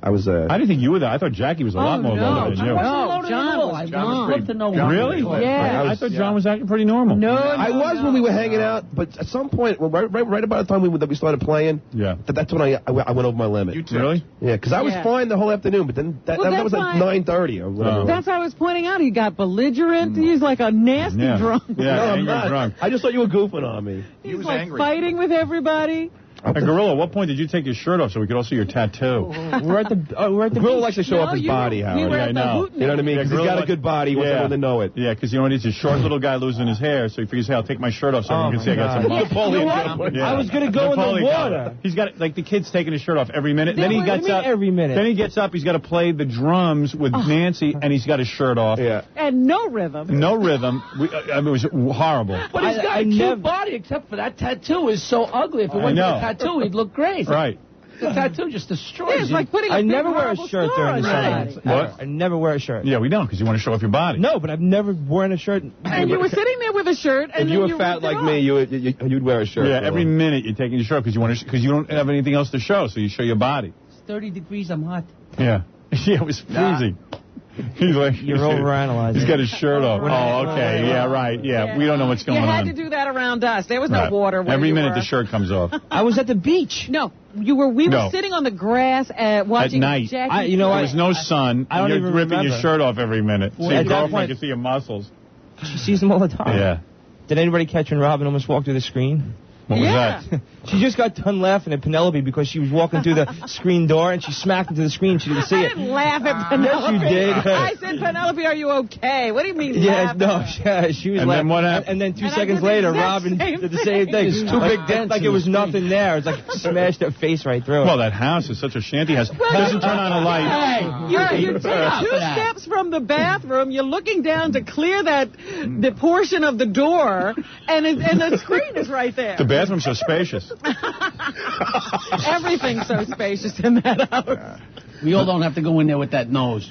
[SPEAKER 13] didn't think you were there. I thought Jackie was a lot more loaded than you.
[SPEAKER 2] No, John was
[SPEAKER 3] drunk.
[SPEAKER 13] Really?
[SPEAKER 2] Yeah.
[SPEAKER 13] I thought John was acting pretty normal.
[SPEAKER 8] I was when we were hanging out, but at some point, right about the time we started playing, that's when I went over my limit.
[SPEAKER 17] You did?
[SPEAKER 13] Really?
[SPEAKER 8] Yeah, because I was fine the whole afternoon, but then that was at 9:30 or whatever.
[SPEAKER 2] That's what I was pointing out. He got belligerent. He's like a nasty drunk.
[SPEAKER 13] Yeah,
[SPEAKER 8] no, I'm
[SPEAKER 13] not.
[SPEAKER 8] drunk. I just thought you were goofing on me.
[SPEAKER 2] He's like fighting with everybody.
[SPEAKER 1] Hey, Gorilla, at what point did you take your shirt off so we could all see your tattoo?
[SPEAKER 6] We're at the
[SPEAKER 8] Gorilla likes to show off his body, Howard.
[SPEAKER 1] Yeah, I know.
[SPEAKER 8] You know what I mean? Because he's got a good body. He wants everyone to know it.
[SPEAKER 1] Yeah, because you know he's a short little guy losing his hair, so he figures, hey, I'll take my shirt off so everyone can see I got some muscle.
[SPEAKER 8] Napoleon.
[SPEAKER 6] I was going to go in the water.
[SPEAKER 1] He's got, like, the kid's taking his shirt off every minute. Then he gets up.
[SPEAKER 6] Every minute.
[SPEAKER 1] Then he gets up, he's got to play the drums with Nancy, and he's got his shirt off.
[SPEAKER 8] Yeah.
[SPEAKER 2] And no rhythm.
[SPEAKER 1] No rhythm. I mean, it was horrible.
[SPEAKER 3] But he's got a cute body, except for that tattoo is so ugly. If it wasn't for the tattoo, he'd look great.
[SPEAKER 1] Right.
[SPEAKER 3] The tattoo just destroys you.
[SPEAKER 2] It's like putting
[SPEAKER 6] I
[SPEAKER 2] a
[SPEAKER 6] never wear a
[SPEAKER 2] big
[SPEAKER 6] shirt during the
[SPEAKER 2] marble
[SPEAKER 6] summer.
[SPEAKER 2] star on
[SPEAKER 1] What?
[SPEAKER 6] I never wear a shirt.
[SPEAKER 1] Yeah, we don't, because you want to show off your body.
[SPEAKER 6] No, but I've never worn a shirt.
[SPEAKER 2] And you were sitting there with a shirt, and
[SPEAKER 8] If you
[SPEAKER 2] then
[SPEAKER 8] were fat
[SPEAKER 2] ripped it
[SPEAKER 8] like
[SPEAKER 2] off.
[SPEAKER 8] me, you'd wear a shirt.
[SPEAKER 1] Yeah, every minute you're taking your shirt because you don't have anything else to show, so you show your body.
[SPEAKER 3] It's 30 degrees, I'm hot.
[SPEAKER 1] Yeah. Yeah, it was freezing. He's like,
[SPEAKER 6] You're overanalyzing.
[SPEAKER 1] He's got his shirt off. Oh, okay. Yeah, right. Yeah, we don't know what's going
[SPEAKER 2] You had
[SPEAKER 1] on.
[SPEAKER 2] to do that around us. There was
[SPEAKER 1] Right.
[SPEAKER 2] no water where
[SPEAKER 1] Every
[SPEAKER 2] you
[SPEAKER 1] minute
[SPEAKER 2] were.
[SPEAKER 1] the shirt comes off.
[SPEAKER 6] I was at the beach.
[SPEAKER 2] No, we were
[SPEAKER 1] No.
[SPEAKER 2] sitting on the grass watching
[SPEAKER 1] At night.
[SPEAKER 2] Jackie.
[SPEAKER 6] You know
[SPEAKER 1] There
[SPEAKER 6] what?
[SPEAKER 1] was no sun.
[SPEAKER 6] I don't
[SPEAKER 1] You're
[SPEAKER 6] even
[SPEAKER 1] ripping
[SPEAKER 6] remember.
[SPEAKER 1] your shirt off every minute. So
[SPEAKER 6] Well,
[SPEAKER 1] your
[SPEAKER 6] at that
[SPEAKER 1] girlfriend
[SPEAKER 6] point-
[SPEAKER 1] can see your muscles.
[SPEAKER 6] She sees them all the time.
[SPEAKER 1] Yeah.
[SPEAKER 6] Did anybody catch when Robin almost walked through the screen?
[SPEAKER 1] What was
[SPEAKER 2] Yeah.
[SPEAKER 1] that?
[SPEAKER 6] She just got done laughing at Penelope because she was walking through the screen door and she smacked into the screen. She didn't see
[SPEAKER 2] I
[SPEAKER 6] it.
[SPEAKER 2] didn't laugh at Penelope.
[SPEAKER 6] Yes, you did.
[SPEAKER 2] I said, Penelope, are you okay? What do you mean
[SPEAKER 6] Yeah,
[SPEAKER 2] laugh?
[SPEAKER 6] no, she was
[SPEAKER 1] And then
[SPEAKER 6] laughing.
[SPEAKER 1] what happened?
[SPEAKER 6] And then 2
[SPEAKER 2] And I
[SPEAKER 6] seconds
[SPEAKER 2] did the
[SPEAKER 6] later,
[SPEAKER 2] exact
[SPEAKER 6] Robin
[SPEAKER 2] same
[SPEAKER 6] did the same thing.
[SPEAKER 3] There's two big dents
[SPEAKER 6] Like
[SPEAKER 3] in
[SPEAKER 6] it
[SPEAKER 3] the
[SPEAKER 6] was
[SPEAKER 3] screen.
[SPEAKER 6] nothing there. It's like smashed her face right through it.
[SPEAKER 1] Well, that house is such a shanty house. Doesn't turn on a light.
[SPEAKER 3] Hey,
[SPEAKER 2] You take 2 steps from the bathroom, you're looking down to clear the portion of the door, and the screen is right there.
[SPEAKER 1] The bathroom's so spacious.
[SPEAKER 2] Everything's so spacious in that house.
[SPEAKER 3] We all don't have to go in there with that nose.